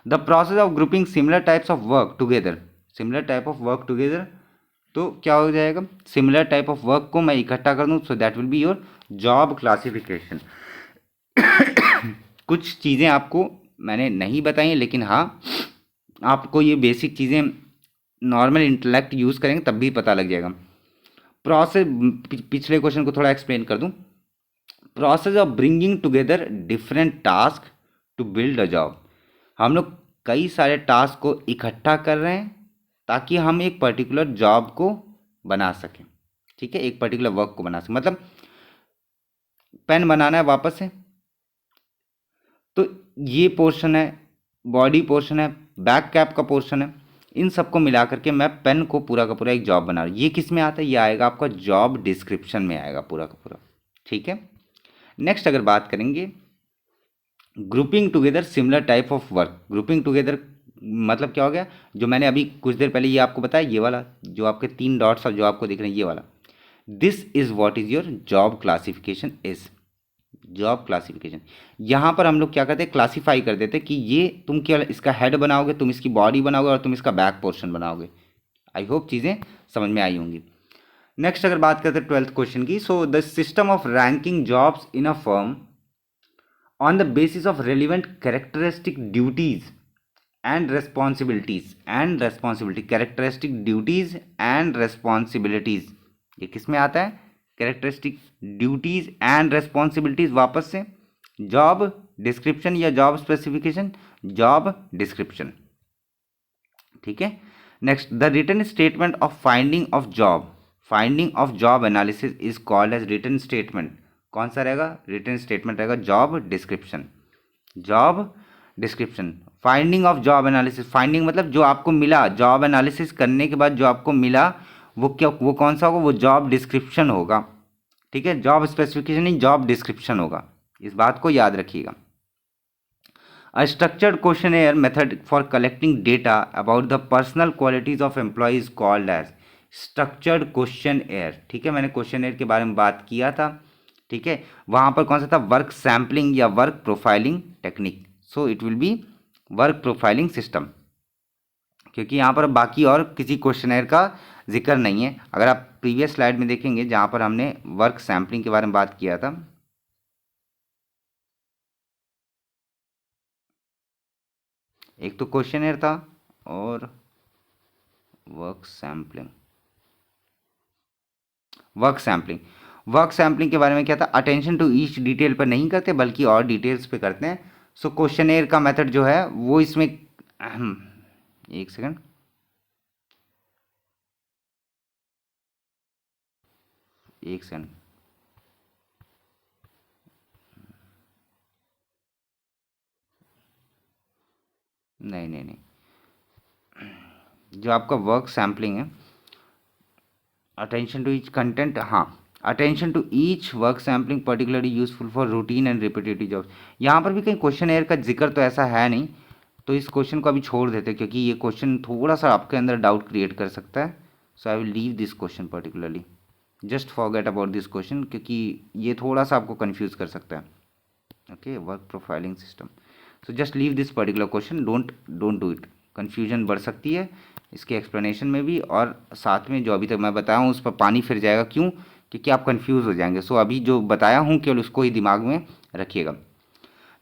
The process of grouping similar type of work together, तो क्या हो जाएगा? सिमिलर टाइप ऑफ वर्क को मैं इकट्ठा कर दूं, so that will be your job classification. कुछ चीज़ें आपको मैंने नहीं बताई, लेकिन हाँ आपको ये बेसिक चीज़ें नॉर्मल इंटेलेक्ट यूज़ करेंगे तब भी पता लग जाएगा। प्रोसेस, पिछले क्वेश्चन को थोड़ा एक्सप्लेन कर दूं। Process of bringing together different task to build a job. हम लोग कई सारे टास्क को इकट्ठा कर रहे हैं ताकि हम एक पर्टिकुलर जॉब को बना सकें, ठीक है, एक पर्टिकुलर वर्क को बना सकें। मतलब पेन बनाना है वापस से, तो ये पोर्शन है, बॉडी पोर्शन है, बैक कैप का पोर्शन है, इन सबको मिला करके मैं पेन को पूरा का पूरा एक जॉब बना रहा हूँ। ये किस में आता है? ये आएगा आपका जॉब डिस्क्रिप्शन में आएगा पूरा का पूरा, ठीक है। नेक्स्ट अगर बात करेंगे grouping together similar type of work. Grouping together मतलब क्या हो गया? जो मैंने अभी कुछ देर पहले ये आपको बताया, ये वाला जो आपके 3 डॉट्स और जो आपको दिख रहे हैं ये वाला, this is what is your job classification is. Job classification, यहाँ पर हम लोग क्या करते हैं? क्लासीफाई कर देते हैं कि ये तुम क्या इसका हेड बनाओगे, तुम इसकी बॉडी बनाओगे और तुम इसका बैक पोर्शन बनाओगे। आई होप चीज़ें समझ में आई होंगी। नेक्स्ट अगर बात करते हैं 12th क्वेश्चन की, so the system of ranking jobs in a firm on the basis of relevant characteristic duties and responsibility characteristic duties and responsibilities, ये किस में आता है? characteristic duties and responsibilities, वापस से जॉब डिस्क्रिप्शन या जॉब स्पेसिफिकेशन, जॉब डिस्क्रिप्शन, ठीक है। Next, the written statement of finding of job analysis is called as written statement. कौन सा रहेगा? रिटन स्टेटमेंट रहेगा job description. Finding of job analysis, finding मतलब जो आपको मिला, जॉब एनालिसिस करने के बाद जो आपको मिला वो कौन सा होगा? वो जॉब डिस्क्रिप्शन होगा, ठीक है। जॉब स्पेसिफिकेशन नहीं, जॉब डिस्क्रिप्शन होगा, इस बात को याद रखिएगा। A structured questionnaire method for collecting data about the personal qualities of employees called as. Structured questionnaire, ठीक है, मैंने क्वेश्चन एयर के बारे में बात किया था, ठीक है। वहाँ पर कौन सा था, वर्क सैम्पलिंग या work profiling technique, so it will B work profiling system, क्योंकि यहाँ पर बाकी और किसी क्वेश्चनर का जिक्र नहीं है। अगर आप प्रीवियस स्लाइड में देखेंगे जहाँ पर हमने वर्क सैम्पलिंग के बारे में बात किया था, एक तो क्वेश्चनर था और वर्क सैम्पलिंग। वर्क सैम्पलिंग के बारे में क्या था, अटेंशन टू ईच डिटेल पर नहीं करते बल्कि और डिटेल्स पे करते हैं। सो क्वेश्चनर का मेथड जो है वो इसमें एक सेकंड, एक सेकंड, नहीं नहीं नहीं, जो आपका वर्क सैम्पलिंग है, अटेंशन टू ईच कंटेंट, हाँ, attention to each work sampling particularly useful for routine and repetitive jobs. यहाँ पर भी कहीं क्वेश्चन एयर का जिक्र तो ऐसा है नहीं, तो इस क्वेश्चन को अभी छोड़ देते हैं क्योंकि ये क्वेश्चन थोड़ा सा आपके अंदर डाउट क्रिएट कर सकता है। So I will leave this question particularly, just forget about this question, क्योंकि ये थोड़ा सा आपको कन्फ्यूज़ कर सकता है। Okay, work profiling system, so just leave this particular question, don't do it, confusion बढ़ सकती है इसके एक्सप्लेनेशन में भी, और साथ में जो अभी तक मैं बताया हूँ उस पर पानी फिर जाएगा। क्यों? क्योंकि आप कंफ्यूज हो जाएंगे। सो अभी जो बताया हूँ केवल उसको ही दिमाग में रखिएगा।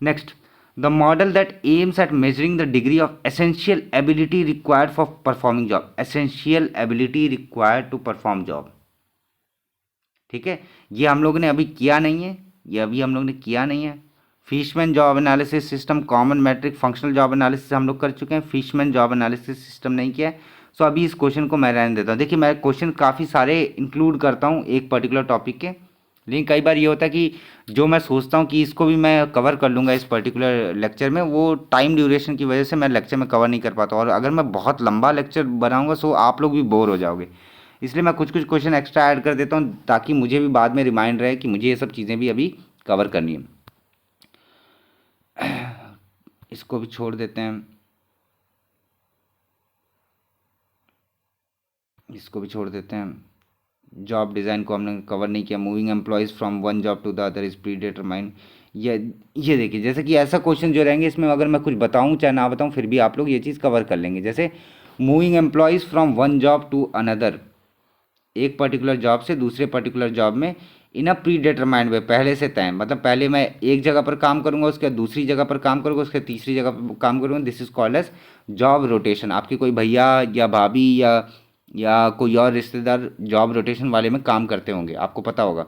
Next, the model that aims at measuring the degree of essential ability required for performing job, essential ability required to perform job, ठीक है, ये हम लोगों ने अभी किया नहीं है, ये अभी हम लोग ने किया नहीं है। Fishman job analysis system, common metric, functional job analysis हम लोग कर चुके हैं, फिशमैन जॉब एनालिसिस सिस्टम नहीं किया है। सो अभी इस क्वेश्चन को मैं रहने देता हूँ। देखिए, मैं क्वेश्चन काफ़ी सारे इंक्लूड करता हूँ एक पर्टिकुलर टॉपिक के, लेकिन कई बार ये होता है कि जो मैं सोचता हूँ कि इसको भी मैं कवर कर लूँगा इस पर्टिकुलर लेक्चर में, वो टाइम ड्यूरेशन की वजह से मैं लेक्चर में कवर नहीं कर पाता, और अगर मैं बहुत लंबा लेक्चर बनाऊँगा सो आप लोग भी बोर हो जाओगे। इसलिए मैं कुछ कुछ क्वेश्चन एक्स्ट्रा ऐड कर देता हूँ ताकि मुझे भी बाद में रिमाइंड रहे कि मुझे ये सब चीज़ें भी अभी कवर करनी है। इसको भी छोड़ देते हैं, इसको भी छोड़ देते हैं। जॉब डिज़ाइन को हमने कवर नहीं किया। Moving employees from one job to the other is predetermined. ये देखिए, जैसे कि ऐसा क्वेश्चन जो रहेंगे इसमें अगर मैं कुछ बताऊं चाहे ना बताऊं फिर भी आप लोग ये चीज़ कवर कर लेंगे। जैसे moving employees from one job to another, एक पर्टिकुलर जॉब से दूसरे पर्टिकुलर जॉब में इन अ प्री डिटरमाइंड वे, पहले से तय, मतलब पहले मैं एक जगह पर काम करूंगा, उसके बाद दूसरी जगह पर काम करूंगा, उसके तीसरी जगह पर काम करूंगा। This is called as job rotation. आपके कोई भैया या भाभी या कोई और रिश्तेदार जॉब रोटेशन वाले में काम करते होंगे, आपको पता होगा।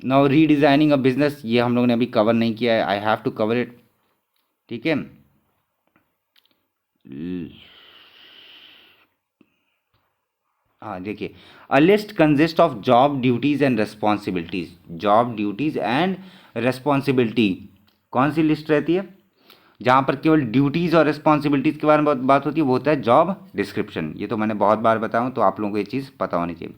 नाउ रीडिज़ाइनिंग अ बिजनेस, ये हम लोगों ने अभी कवर नहीं किया है, I have to cover it, ठीक है। हाँ देखिए, a list consist of job duties and responsibilities, job duties and responsibility, कौन सी लिस्ट रहती है? जहाँ पर केवल ड्यूटीज़ और रिस्पॉन्सिबिलिटीज़ के बारे में बात होती है वो होता है जॉब डिस्क्रिप्शन। ये तो मैंने बहुत बार बताया हूँ, तो आप लोगों को ये चीज़ पता होनी चाहिए।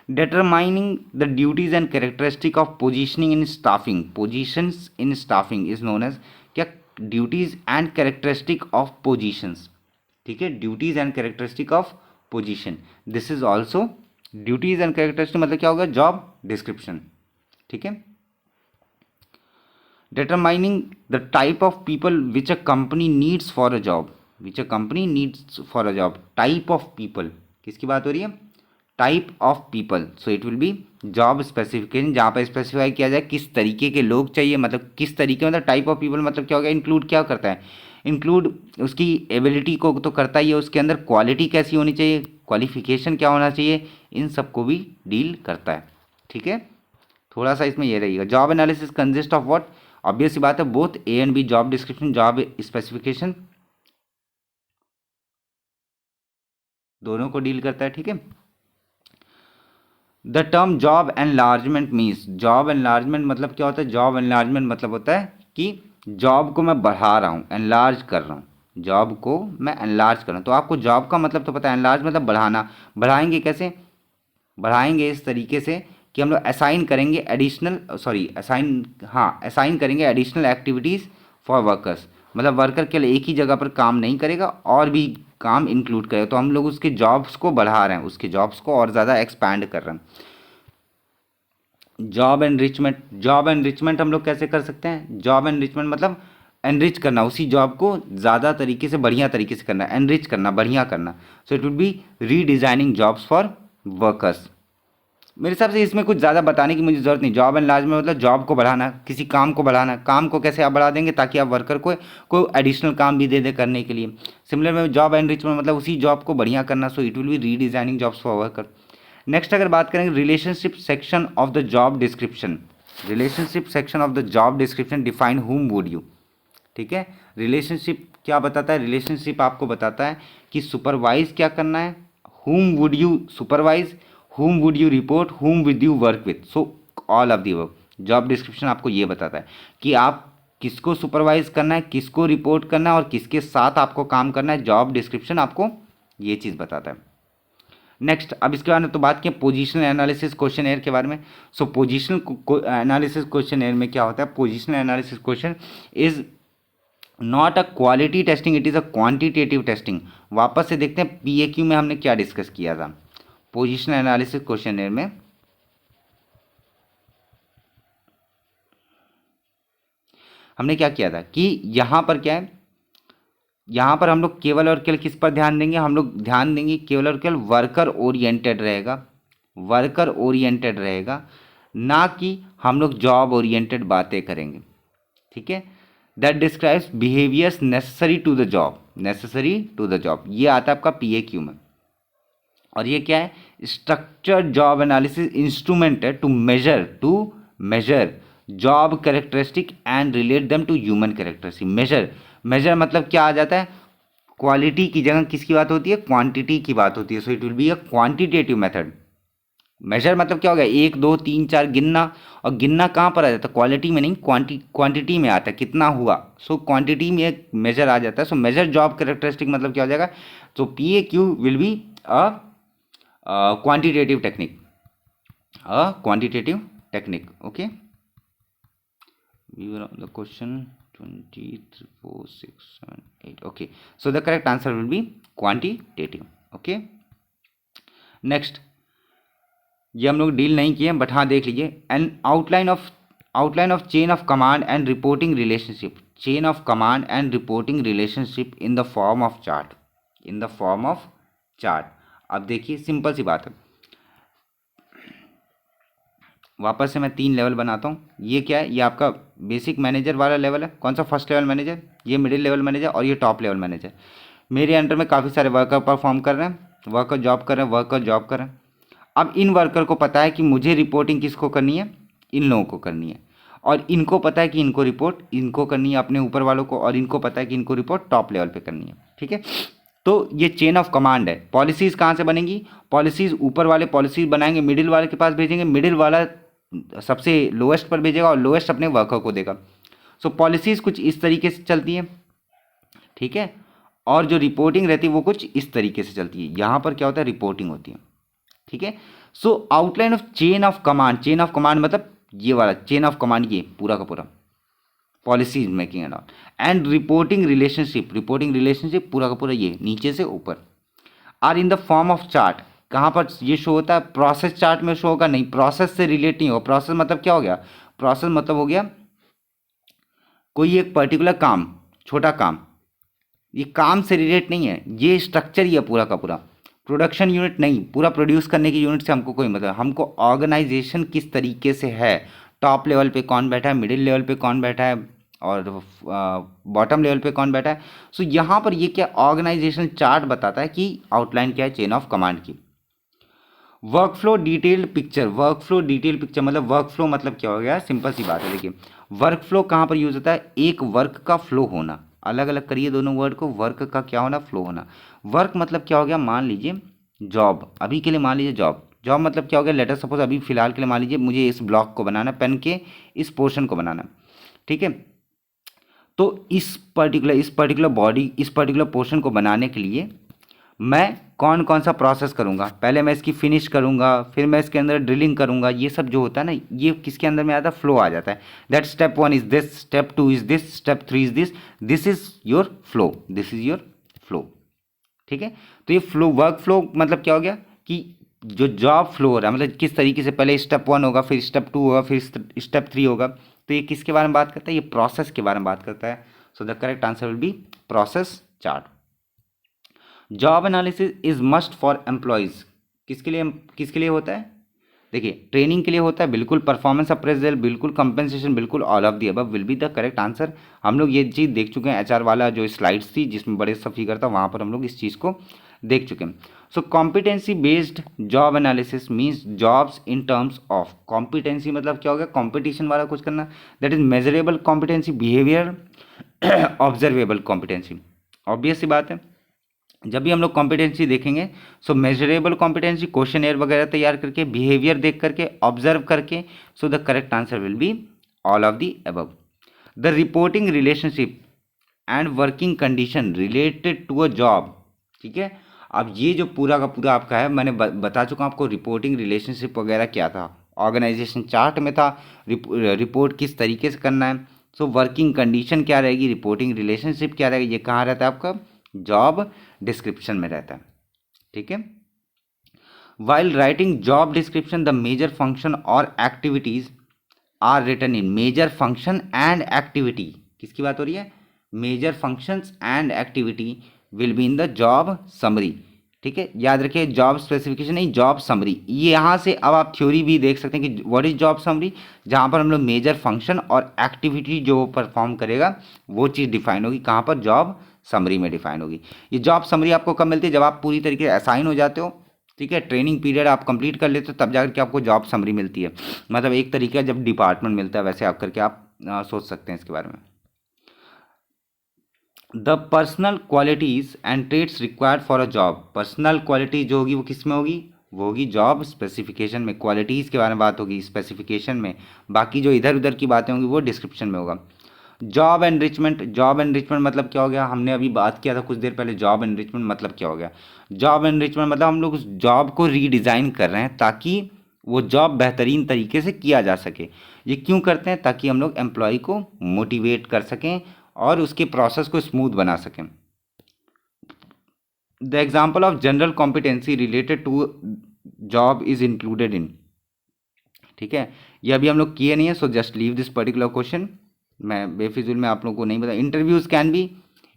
Determining the duties and characteristic of positioning in staffing, positions in staffing is known as क्या? Duties and characteristic of positions, ठीक है, duties and characteristic of position, this is also duties and characteristic, मतलब क्या होगा? Job description, ठीक है। Determining the type of people which a company needs for a job, which a company needs for a job, type of people, किसकी बात हो रही है? Type of people. So it will be job specification, जहाँ पर specify किया जाए किस तरीके के लोग चाहिए, मतलब किस तरीके, मतलब टाइप ऑफ पीपल मतलब क्या होगा? इंक्लूड क्या करता है? इंक्लूड उसकी एबिलिटी को तो करता ही है, उसके अंदर क्वालिटी कैसी होनी चाहिए, क्वालिफिकेशन क्या होना चाहिए, इन सब को भी डील करता है, ठीक है। थोड़ा सा इसमें ये रहेगा। Job analysis consist of what? Obvious सी बात है, both A and B, job description, job specification, दोनों को डील करता है, ठीक है। The term job enlargement means, job enlargement मतलब क्या होता है? जॉब एनलार्जमेंट मतलब होता है कि जॉब को मैं बढ़ा रहा हूँ, एनलार्ज कर रहा हूँ, जॉब को मैं एनलार्ज कर रहा हूँ। तो आपको जॉब का मतलब तो पता है, एनलार्ज मतलब बढ़ाना। बढ़ाएंगे कैसे? बढ़ाएंगे इस तरीके से कि हम लोग असाइन करेंगे एडिशनल, सॉरी असाइन, हाँ असाइन करेंगे एडिशनल एक्टिविटीज़ फॉर वर्कर्स, मतलब वर्कर के लिए एक ही जगह पर काम नहीं करेगा, और भी काम इंक्लूड करे, तो हम लोग उसके जॉब्स को बढ़ा रहे हैं, उसके जॉब्स को और ज़्यादा एक्सपैंड कर रहे हैं। जॉब एनरिचमेंट हम लोग कैसे कर सकते हैं? जॉब एनरिचमेंट मतलब एनरिच करना, उसी जॉब को ज़्यादा तरीके से, बढ़िया तरीके से करना, एनरिच करना, बढ़िया करना। So it would be redesigning jobs for workers. मेरे हिसाब से इसमें कुछ ज़्यादा बताने की मुझे ज़रूरत नहीं। जॉब एनलार्जमेंट मतलब जॉब को बढ़ाना, किसी काम को बढ़ाना। काम को कैसे आप बढ़ा देंगे? ताकि आप वर्कर को कोई एडिशनल काम भी दे दे करने के लिए। सिमिलर में जॉब एनरिचमेंट मतलब उसी जॉब को बढ़िया करना। So it will be redesigning jobs for worker. Next अगर बात करेंगे relationship section of the job description. Relationship section of the job description define whom would you. ठीक है, रिलेशनशिप क्या बताता है? रिलेशनशिप आपको बताता है कि सुपरवाइज क्या करना है, हुम वुड यू सुपरवाइज, हुम वुड यू रिपोर्ट, हुम with you work with. So all of the work. Job description आपको ये बताता है कि आप किसको सुपरवाइज करना है, किसको रिपोर्ट करना है और किसके साथ आपको काम करना है। जॉब डिस्क्रिप्शन आपको ये चीज़ बताता है। नेक्स्ट, अब इसके बाद में तो बात की पोजीशनल एनालिसिस क्वेश्चन एयर के बारे में। सो पोजीशनल एनालिसिस क्वेश्चन एयर में क्या होता है? Positional analysis question is not a quality testing, it is a quantitative testing. वापस से देखते हैं पीएक्यू में हमने क्या डिस्कस किया था। पोजीशनल एनालिसिस क्वेश्चन एयर में हमने क्या किया था कि यहाँ पर क्या है, यहाँ पर हम लोग केवल और केवल किस पर ध्यान देंगे? हम लोग ध्यान देंगे केवल और केवल वर्कर ओरिएंटेड रहेगा, वर्कर ओरिएंटेड रहेगा, ना कि हम लोग जॉब ओरिएंटेड बातें करेंगे। ठीक है, that describes behaviours necessary to the job, necessary to the job. ये आता है आपका पीएक्यू में। और ये क्या है? स्ट्रक्चर्ड जॉब एनालिसिस इंस्ट्रूमेंट है to measure job characteristic and relate them to human characteristic. Measure मतलब क्या आ जाता है? क्वालिटी की जगह किसकी बात होती है? क्वांटिटी की बात होती है। So it will be a quantitative method. Measure मतलब क्या हो गया? 1 2 3 4 गिनना। और गिनना कहाँ पर आ जाता है? क्वालिटी में नहीं, क्वांटिटी में आता है, कितना हुआ। सो क्वांटिटी में एक मेजर आ जाता है। सो मेजर जॉब कैरेक्टरिस्टिक मतलब क्या हो जाएगा? तो PAQ will be a quantitative technique, a quantitative technique. Okay, we were on the question 20 3 4 6 7 8. Okay, so the correct answer will be quantitative. Okay, next, ये हम लोग डील नहीं किए बट हाँ देख लीजिए। N outline of chain of command and reporting relationship, chain of command and reporting relationship in the form of chart, in the form of chart. अब देखिए सिंपल सी बात है, वापस से मैं 3 लेवल बनाता हूँ। ये क्या है? ये आपका बेसिक मैनेजर वाला लेवल है। कौन सा? फर्स्ट लेवल मैनेजर, ये मिडिल लेवल मैनेजर और ये टॉप लेवल मैनेजर। मेरे अंडर में काफ़ी सारे वर्कर परफॉर्म कर रहे हैं, वर्कर जॉब कर रहे हैं, वर्कर जॉब कर रहे हैं। अब इन वर्कर को पता है कि मुझे रिपोर्टिंग किसको करनी है? इन लोगों को करनी है। और इनको पता है कि इनको रिपोर्ट इनको करनी है, अपने ऊपर वालों को। और इनको पता है कि इनको रिपोर्ट टॉप लेवल पे करनी है। ठीक है, तो ये चेन ऑफ कमांड है। पॉलिसीज़ कहाँ से बनेंगी? पॉलिसीज़ ऊपर वाले पॉलिसीज बनाएंगे, मिडिल वाले के पास भेजेंगे, मिडिल वाला सबसे लोएस्ट पर भेजेगा और लोएस्ट अपने वर्कर को देगा। सो पॉलिसीज़ कुछ इस तरीके से चलती हैं। ठीक है, और जो रिपोर्टिंग रहती है वो कुछ इस तरीके से चलती है। यहाँ पर क्या होता है? रिपोर्टिंग होती है। ठीक है, सो outline of chain of command, chain of command मतलब ये वाला चेन ऑफ कमांड, ये पूरा का पूरा policies making and all. And reporting relationship पूरा का पूरा ये नीचे से ऊपर are in the form of chart. कहाँ पर ये शो होता है? प्रोसेस चार्ट में शो होगा? नहीं, प्रोसेस से रिलेट नहीं होगा। प्रोसेस मतलब क्या हो गया? प्रोसेस मतलब हो गया कोई एक पर्टिकुलर काम, छोटा काम। ये काम से रिलेट नहीं है, ये स्ट्रक्चर ही है पूरा का पूरा। प्रोडक्शन यूनिट नहीं, पूरा प्रोड्यूस करने की यूनिट से हमको कोई मतलब। हमको ऑर्गेनाइजेशन किस तरीके से है, टॉप लेवल पे कौन बैठा है, मिडिल लेवल पे कौन बैठा है और बॉटम लेवल पे कौन बैठा है। सो यहाँ पर ये क्या ऑर्गेनाइजेशन चार्ट बताता है कि आउटलाइन क्या है चेन ऑफ कमांड की। Workflow detailed picture, workflow detail picture मतलब वर्कफ्लो मतलब क्या हो गया? सिंपल सी बात है। देखिए वर्कफ्लो कहाँ पर यूज होता है? एक वर्क का फ्लो होना। अलग अलग करिए दोनों वर्ड को। वर्क का क्या होना? फ्लो होना। वर्क मतलब क्या हो गया? मान लीजिए जॉब, अभी के लिए मान लीजिए जॉब। जॉब मतलब क्या हो गया? लेटर सपोज अभी फिलहाल के लिए मान लीजिए मुझे इस ब्लॉक को बनाना, पेन के इस पोर्शन को बनाना। ठीक है, तो इस पर्टिकुलर बॉडी, इस पर्टिकुलर पोर्शन को बनाने के लिए मैं कौन कौन सा प्रोसेस करूंगा? पहले मैं इसकी फिनिश करूंगा, फिर मैं इसके अंदर ड्रिलिंग करूंगा। ये सब जो होता है ना, ये किसके अंदर में आता है? फ्लो आ जाता है। That step 1 is this, step 2 is this, step 3 is this, this is your flow, this is your flow. ठीक है। तो ये फ्लो, वर्क फ्लो मतलब क्या हो गया कि जो जॉब फ्लो हो रहा है, मतलब किस तरीके से पहले स्टेप 1 होगा, फिर स्टेप 2 होगा, फिर स्टेप 3 होगा। तो ये किसके बारे में बात करता है? ये प्रोसेस के बारे में बात करता है। So the correct answer will be process chart. Job analysis is must for employees, किसके लिए होता है? देखिए, ट्रेनिंग के लिए होता है, बिल्कुल। परफॉर्मेंस अप्रेजल, बिल्कुल। कंपेंसेशन, बिल्कुल। All of the above will be the correct answer. हम लोग ये चीज़ देख चुके हैं, एचआर वाला जो स्लाइड्स थी जिसमें बड़े सा फिगर था, वहाँ पर हम लोग इस चीज़ को देख चुके हैं। So competency based job analysis means jobs in terms of competency, मतलब क्या हो गया? कॉम्पिटिशन वाला कुछ करना, that is measurable competency, behaviour, observable competency. Obvious सी बात है, जब भी हम लोग कॉम्पिटेंसी देखेंगे, सो मेजरेबल कॉम्पिटेंसी क्वेश्चन वगैरह तैयार करके, बिहेवियर देख करके, ऑब्जर्व करके। So the correct answer will be all of the above. The reporting relationship and working condition related to a job, ठीक है। अब ये जो पूरा का पूरा आपका है, मैंने बता चुका हूँ आपको रिपोर्टिंग रिलेशनशिप वगैरह क्या था, ऑर्गेनाइजेशन चार्ट में था। रिपोर्ट किस तरीके से करना है, सो वर्किंग कंडीशन क्या रहेगी, रिपोर्टिंग रिलेशनशिप क्या रहेगी, ये कहाँ रहता है आपका? जॉब डिस्क्रिप्शन में रहता है, ठीक है। While writing job description the major function और activities are written in, major function and activity, किसकी बात हो रही है? Major functions and activity will be in the job summary, ठीक है। याद रखिए, जॉब स्पेसिफिकेशन नहीं, जॉब समरी। ये यहाँ से अब आप थ्योरी भी देख सकते हैं कि व्हाट इज जॉब समरी, जहाँ पर हम लोग मेजर फंक्शन और एक्टिविटी जो परफॉर्म करेगा वो चीज़ डिफाइन होगी, कहाँ पर? जॉब समरी में डिफाइन होगी। ये जॉब समरी आपको कब मिलती है? जब आप पूरी तरीके से असाइन हो जाते हो, ठीक है, ट्रेनिंग पीरियड आप कंप्लीट कर लेते हो, तब जाकर के आपको जॉब समरी मिलती है। मतलब एक तरीका जब डिपार्टमेंट मिलता है, वैसे आप करके आप सोच सकते हैं इसके बारे में। The personal qualities and trades required for a job, personal quality जो होगी वो किस में होगी? वो होगी जॉब स्पेसिफिकेशन में। क्वालिटीज़ के बारे में बात होगी स्पेसिफिकेशन में, बाकी जो इधर उधर की बातें होंगी वो डिस्क्रिप्शन में होगा। जॉब एनरिचमेंट, जॉब एनरिचमेंट मतलब क्या हो गया? हमने अभी बात किया था कुछ देर पहले, जॉब एनरिचमेंट मतलब क्या हो गया? जॉब एनरिचमेंट मतलब हम लोग उस जॉब को रीडिज़ाइन कर रहे हैं ताकि वो जॉब बेहतरीन तरीके से किया जा सके। ये क्यों करते हैं? ताकि हम लोग एम्प्लॉय को मोटिवेट कर सकें और उसके प्रोसेस को स्मूथ बना सकें। The example of general competency related to job is included in, ठीक है। ये अभी हम लोग किए नहीं है, so just leave this particular question. मैं बेफिजुल में आप लोगों को नहीं बता। इंटरव्यूज़ कैन बी,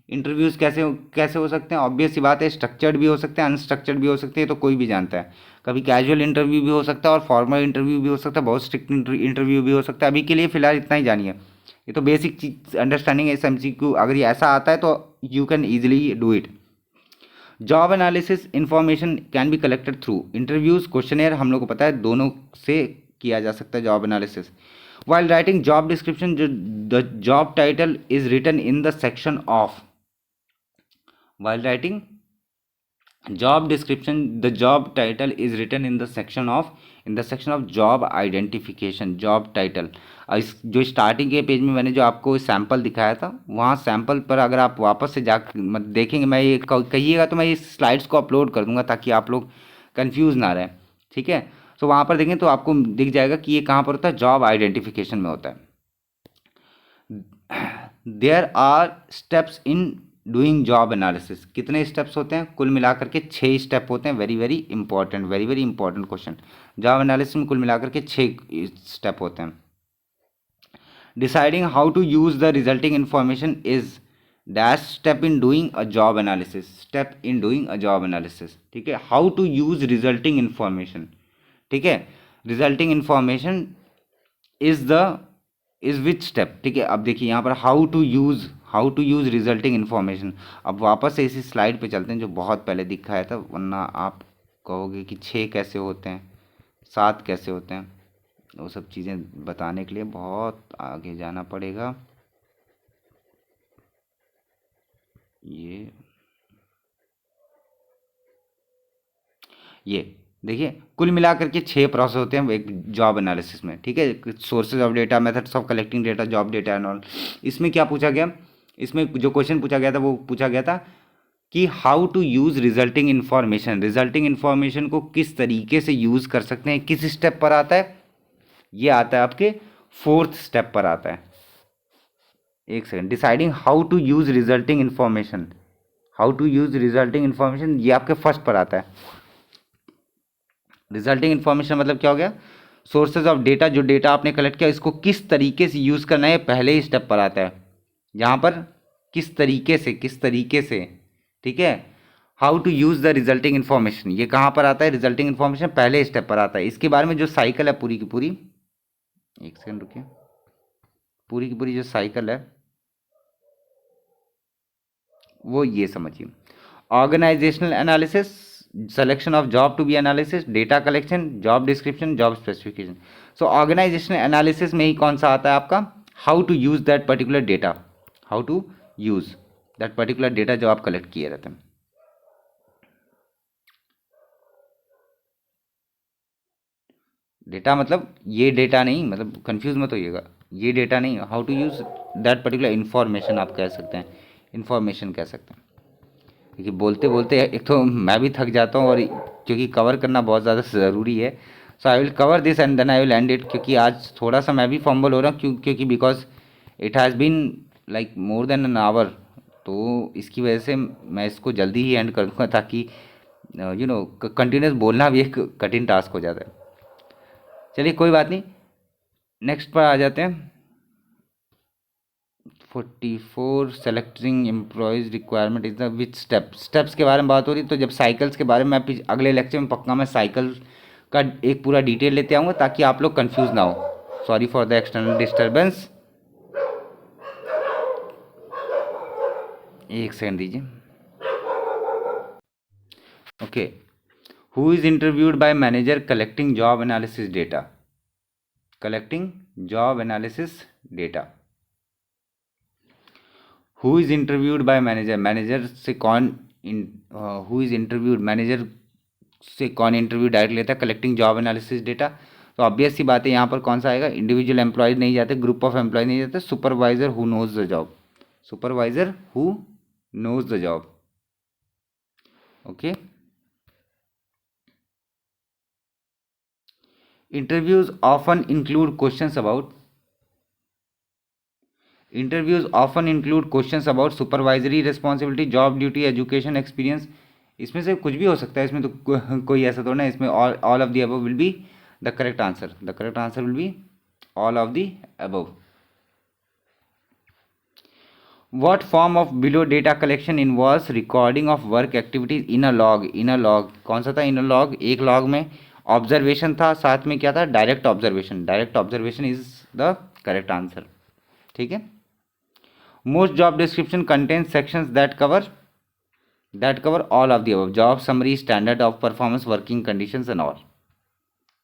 इंटरव्यूज़ कैसे हो सकते हैं? ऑब्वियस सी बात है, स्ट्रक्चर्ड भी हो सकते हैं, अनस्ट्रक्चर्ड भी हो सकते हैं, तो कोई भी जानता है। कभी कैजुअल इंटरव्यू भी हो सकता है और फॉर्मल इंटरव्यू भी हो सकता है, बहुत स्ट्रिक्ट इंटरव्यू भी हो सकता है। अभी के लिए फिलहाल इतना ही जानिए, ये तो बेसिक चीज अंडरस्टैंडिंग है। एमसीक्यू अगर ये ऐसा आता है तो you can easily do it. Job analysis information can be collected through interviews, questionnaire, हम लोग को पता है दोनों से किया जा सकता है job analysis. While writing job description, the job title is written in the section of, while writing job description the job title is written in the section of job identification, job title। इस जो starting के page में मैंने जो आपको sample दिखाया था, वहाँ सैंपल पर अगर आप वापस से जा देखेंगे, मैं ये कहिएगा तो मैं इस स्लाइड्स को अपलोड कर दूंगा ताकि आप लोग कंफ्यूज ना रहे, ठीक है। तो वहाँ पर देखें तो आपको दिख जाएगा कि ये कहाँ पर होता है? जॉब आइडेंटिफिकेशन में होता है। There are steps in doing job analysis, कितने स्टेप्स होते हैं? कुल मिलाकर के 6 स्टेप होते हैं। Very very important, very very important question. Job analysis में कुल मिलाकर के 6 स्टेप होते हैं। Deciding how to use the resulting information is dash step in doing a job analysis, step in doing a job analysis, ठीक है। How to use resulting information, ठीक है। Resulting information is the is which step, ठीक है। अब देखिए यहाँ पर how to use resulting information. अब वापस से इसी स्लाइड पे चलते हैं जो बहुत पहले दिखाया था, वरना आप कहोगे कि 6 कैसे होते हैं, 7 कैसे होते हैं। वो सब चीज़ें बताने के लिए बहुत आगे जाना पड़ेगा। ये देखिए, कुल मिलाकर के 6 प्रोसेस होते हैं एक जॉब एनालिसिस में, ठीक है। Sources of data, methods of collecting data, job data and all. इसमें क्या पूछा गया? इसमें जो क्वेश्चन पूछा गया था वो पूछा गया था कि how to use resulting information, resulting information को किस तरीके से यूज़ कर सकते हैं, किस स्टेप पर आता है? ये आता है आपके 4th स्टेप पर आता है। एक second, deciding how to use resulting information, how to use resulting information, ये आपके फर्स्ट पर आता है। रिजल्टिंग इन्फॉर्मेशन मतलब क्या हो गया, सोर्सेज ऑफ डेटा, जो डेटा आपने कलेक्ट किया इसको किस तरीके से यूज़ करना है, पहले ही स्टेप पर आता है। यहाँ पर किस तरीके से, ठीक है। How to use the resulting information, ये कहाँ पर आता है, रिजल्टिंग इन्फॉर्मेशन पहले स्टेप पर आता है। इसके बारे में जो साइकिल है पूरी की पूरी, एक सेकंड रुकिए, पूरी की पूरी जो साइकिल है वो ये समझिए। Organisational analysis, selection of job to be analysis, data collection, job description, job specification। so organizational analysis में ही कौन सा आता है आपका, how to use that particular data, how to use that particular data जो आप कलेक्ट किए रहते हैं। डेटा मतलब ये डेटा नहीं, मतलब कंफ्यूज मत होइएगा, ये डेटा नहीं, how to use that particular information आप कह सकते हैं, इन्फॉर्मेशन कह सकते हैं। क्योंकि बोलते बोलते एक तो मैं भी थक जाता हूँ, और क्योंकि कवर करना बहुत ज़्यादा ज़रूरी है। So I will cover this and then I will end it, क्योंकि आज थोड़ा सा मैं भी फंबल हो रहा हूँ, क्योंकि because it has been like more than an hour, तो इसकी वजह से मैं इसको जल्दी ही एंड कर दूँगा, ताकि यू नो कंटिन्यूस बोलना भी एक कठिन टास्क हो जाता है। चलिए कोई बात नहीं, नेक्स्ट पर आ जाते हैं। 44 selecting employees requirement is the which steps के बारे में बात हो रही। तो जब साइकिल्स के बारे में मैं अगले लेक्चर में पक्का मैं साइकिल का एक पूरा डिटेल लेते आऊँगा, ताकि आप लोग कंफ्यूज ना हो। Sorry for the external disturbance, एक सेकंड दीजिए। Okay, who is interviewed by manager collecting job analysis data, collecting job analysis data. Who is interviewed by manager, manager से कौन हु इज इंटरव्यूड, मैनेजर से कौन interview direct लेता है, collecting job analysis data. तो obvious सी बात है, यहाँ पर कौन सा आएगा, इंडिविजुअल एम्प्लॉयज नहीं जाते, ग्रुप ऑफ एम्प्लॉयज नहीं जाते, supervisor who knows the job, supervisor who knows the job. Okay, interviews often include questions about, interviews often include questions about supervisory responsibility, job duty, education, experience. इसमें से कुछ भी हो सकता है, इसमें तो कोई ऐसा थोड़ा ना, इसमें all of the above will be the correct answer, the correct answer will be all of the above. What form of below data collection involves recording of work activities in a log, in a log कौन सा था, in a log, एक log में observation था, साथ में क्या था, direct observation, direct observation is the correct answer. ठीक है, most job description contain sections that cover all of the above, job summary, standard of performance, working conditions and all.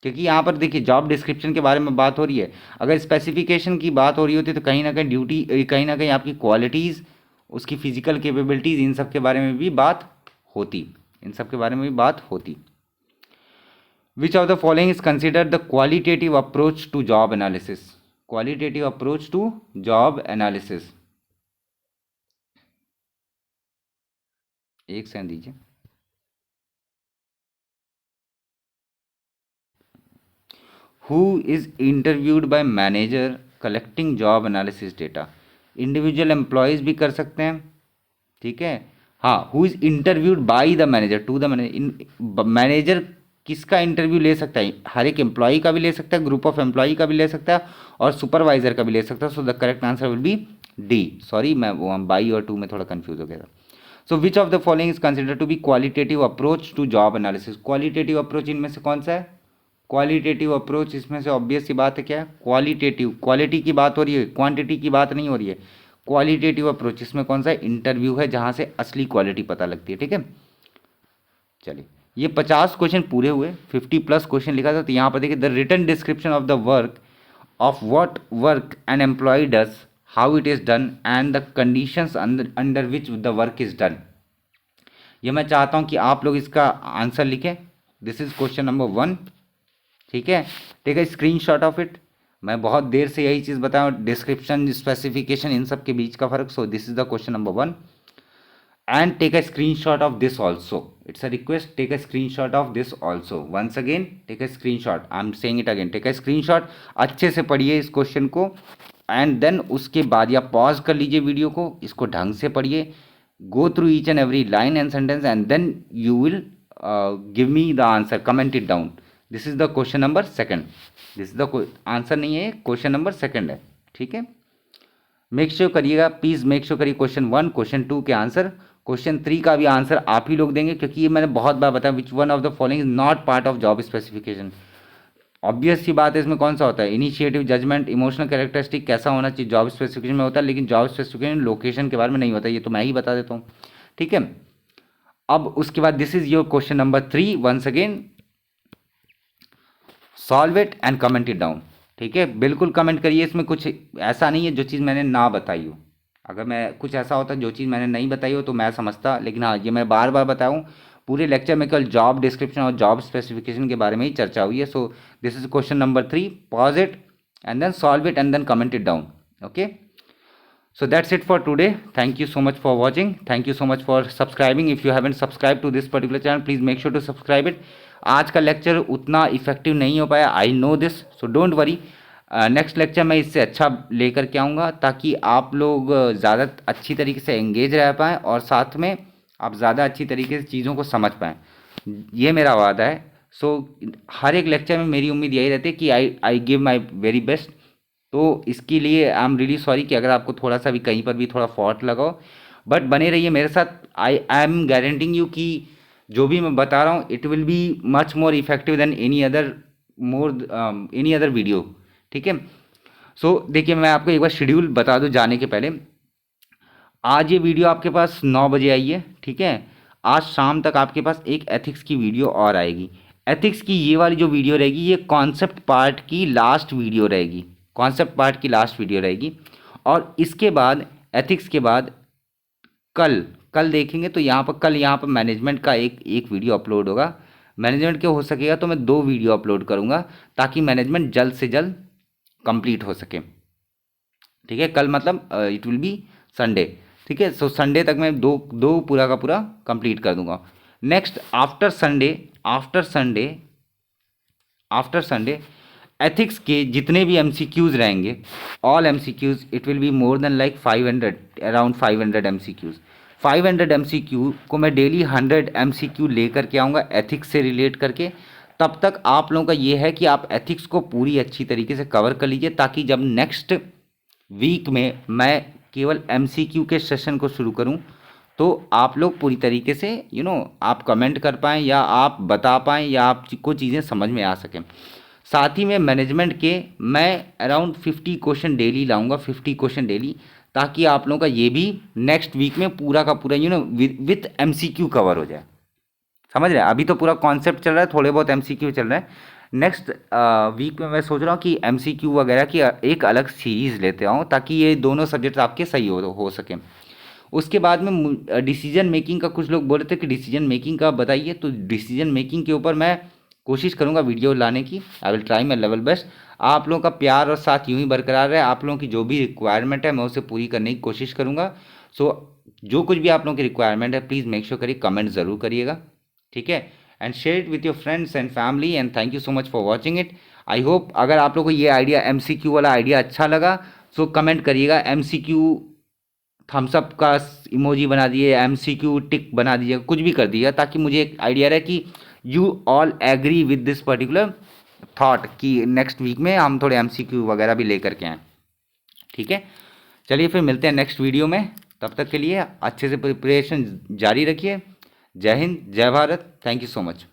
क्योंकि यहाँ पर देखिए जॉब डिस्क्रिप्शन के बारे में बात हो रही है, अगर स्पेसिफिकेशन की बात हो रही होती तो कहीं ना कहीं ड्यूटी, कहीं ना कहीं आपकी क्वालिटीज़, उसकी फिजिकल कैपेबिलिटीज़, इन सब के बारे में भी बात होती, इन सब के बारे में भी बात होती। Which of the following is consider the qualitative approach to job analysis, qualitative approach to job analysis. एक सेकंड दीजिए। Who is interviewed by manager collecting job analysis data, individual employees भी कर सकते हैं, ठीक है। हाँ, who is interviewed by the manager to the manager, manager किसका इंटरव्यू ले सकता है, हर एक एम्प्लॉय का भी ले सकता है, ग्रुप ऑफ एम्प्लॉय का भी ले सकता है, और सुपरवाइजर का भी ले सकता है। So the correct answer will be D. Sorry, मैं वो बाई और टू में थोड़ा कंफ्यूज हो गया था। So which of the following is consider to be qualitative approach to job analysis, qualitative approach इनमें से कौन सा है, क्वालिटेटिव अप्रोच इसमें से ऑब्वियस सी बात है क्या है, क्वालिटेटिव, क्वालिटी की बात हो रही है, क्वांटिटी की बात नहीं हो रही है। क्वालिटेटिव अप्रोच इसमें कौन सा इंटरव्यू है, जहां से असली क्वालिटी पता लगती है। ठीक है, चलिए ये 50 क्वेश्चन पूरे हुए, 50+ क्वेश्चन लिखा था। तो यहाँ पर देखिए, the written description of the work of what work an employee does, how it is done and the conditions under which the work is done. ये मैं चाहता हूँ कि आप लोग इसका आंसर लिखें। This is question number 1। ठीक है, take a screenshot of it. मैं बहुत देर से यही चीज़ बताऊँ, डिस्क्रिप्शन, स्पेसिफिकेशन, इन सब के बीच का फर्क। So this is the question number 1 and take a screenshot of this also, it's a request, take a screenshot of this also. Once again take a screenshot, I am saying it again, take a screenshot. अच्छे से पढ़िए इस question को, and then उसके बाद या pause कर लीजिए वीडियो को, इसको ढंग से पढ़िए, go through each and every line and sentence and then you will give me the answer, comment it down. This is the question number second. This is the answer नहीं है, question number second है, ठीक है। Make sure करिएगा, please make sure करिए question 1, question 2 के answer, question 3 का भी आंसर आप ही लोग देंगे, क्योंकि ये मैंने बहुत बार बताया, which one of the following is not part of job specification. Obvious सी बात है, इसमें कौन सा होता है, इनिशिएटिव, जजमेंट, इमोशनल कैरेक्टरिस्टिक कैसा होना चाहिए, जॉब स्पेसिफिकेशन में होता है, लेकिन जॉब स्पेसिफिकेशन लोकेशन के बारे में नहीं होता, ये तो मैं ही बता देता हूँ, ठीक है। अब उसके बाद this is your question number 3, once again solve it and comment it down, ठीक है। बिल्कुल कमेंट करिए, इसमें कुछ ऐसा नहीं है जो चीज़ मैंने ना बताई हो। अगर मैं कुछ ऐसा होता जो चीज़ मैंने नहीं बताई हो तो मैं समझता, लेकिन हाँ ये मैं बार बार बताऊँ, पूरे लेक्चर में केवल जॉब डिस्क्रिप्शन और जॉब स्पेसिफिकेशन के बारे में ही चर्चा हुई है। So this is question number 3, pause it and then solve it and then comment it down, okay. So that's it for today. Thank you so much for watching. Thank you so much for subscribing. If you haven't subscribed to this particular channel, please make sure to subscribe it. आज का lecture उतना effective नहीं हो पाया, I know this, so don't worry. Next lecture मैं इससे अच्छा लेकर के आऊँगा, ताकि आप लोग ज़्यादा अच्छी तरीके से एंगेज रह पाएँ और साथ में आप ज़्यादा अच्छी तरीके से चीज़ों को समझ पाएँ, ये मेरा वादा है। सो हर एक लेक्चर में मेरी उम्मीद यही रहती है कि I give my very best. तो इसके लिए आई एम रियली सॉरी कि अगर आपको थोड़ा सा भी कहीं पर भी थोड़ा फॉल्ट लगाओ, बट बने रहिए मेरे साथ। आई एम गारंटिंग यू कि जो भी मैं बता रहा हूँ it will be much more effective than any other video, ठीक है। सो देखिए, मैं आपको एक बार शेड्यूल बता दूँ जाने के पहले। आज ये वीडियो आपके पास 9 बजे आई है, ठीक है। आज शाम तक आपके पास एक एथिक्स की वीडियो और आएगी। एथिक्स की ये वाली जो वीडियो रहेगी, ये कॉन्सेप्ट पार्ट की लास्ट वीडियो रहेगी, कॉन्सेप्ट पार्ट की लास्ट वीडियो रहेगी। और इसके बाद एथिक्स के बाद कल देखेंगे तो यहाँ पर मैनेजमेंट का एक वीडियो अपलोड होगा। मैनेजमेंट के हो सकेगा तो मैं 2 वीडियो अपलोड करूँगा, ताकि मैनेजमेंट जल्द से जल्द कंप्लीट हो सके, ठीक है। कल मतलब इट विल बी संडे, ठीक है। सो संडे तक मैं दो पूरा का पूरा कंप्लीट कर दूंगा। नेक्स्ट आफ्टर संडे एथिक्स के जितने भी एमसीक्यूज़ रहेंगे, all MCQs, it will be more than like 500, around 500 MCQs. 500 MCQ को मैं डेली 100 एमसीक्यू लेकर के आऊँगा एथिक्स से रिलेट करके। तब तक आप लोगों का ये है कि आप एथिक्स को पूरी अच्छी तरीके से कवर कर लीजिए, ताकि जब नेक्स्ट वीक में मैं केवल एमसीक्यू के सेशन को शुरू करूं तो आप लोग पूरी तरीके से आप कमेंट कर पाएँ, या आप बता पाएँ, या आपको चीज़ें समझ में आ सकें। साथ ही में मैनेजमेंट के मैं अराउंड 50 क्वेश्चन डेली लाऊंगा, 50 क्वेश्चन डेली, ताकि आप लोगों का ये भी नेक्स्ट वीक में पूरा का पूरा विथ एमसीक्यू कवर हो जाए। समझ रहे हैं? अभी तो पूरा कॉन्सेप्ट चल रहा है, थोड़े बहुत एमसीक्यू चल रहे हैं। नेक्स्ट वीक में मैं सोच रहा हूँ कि एमसीक्यू वगैरह की एक अलग सीरीज़ लेते आऊँ, ताकि ये दोनों सब्जेक्ट आपके सही हो सकें। उसके बाद में डिसीजन मेकिंग का कुछ लोग बोल रहे थे कि डिसीजन मेकिंग का बताइए, तो डिसीजन मेकिंग के ऊपर मैं कोशिश करूंगा वीडियो लाने की। I will try my level best. आप लोगों का प्यार और साथ यूं ही बरकरार रहे। आप लोगों की जो भी रिक्वायरमेंट है मैं उसे पूरी करने की कोशिश करूंगा। सो जो कुछ भी आप लोगों की रिक्वायरमेंट है, प्लीज़ मेक श्योर करिए, कमेंट ज़रूर करिएगा, ठीक है। And share it with your friends and family, and thank you so much for watching it. I hope अगर आप लोगों को ये आइडिया एमसीक्यू वाला आइडिया अच्छा लगा, सो कमेंट करिएगा, एमसीक्यू थम्सअप का इमोजी बना दिए, एमसीक्यू टिक बना दीजिए, कुछ भी कर दीजिएगा, ताकि मुझे एक आइडिया रहे कि you all agree with this particular thought कि नेक्स्ट वीक में हम थोड़े एमसीक्यू वगैरह भी लेकर के आएँ, ठीक है। चलिए फिर मिलते हैं नेक्स्ट वीडियो में, तब तक के लिए अच्छे से प्रिपरेशन जारी रखिए। जय हिंद, जय Bharat, thank you so much.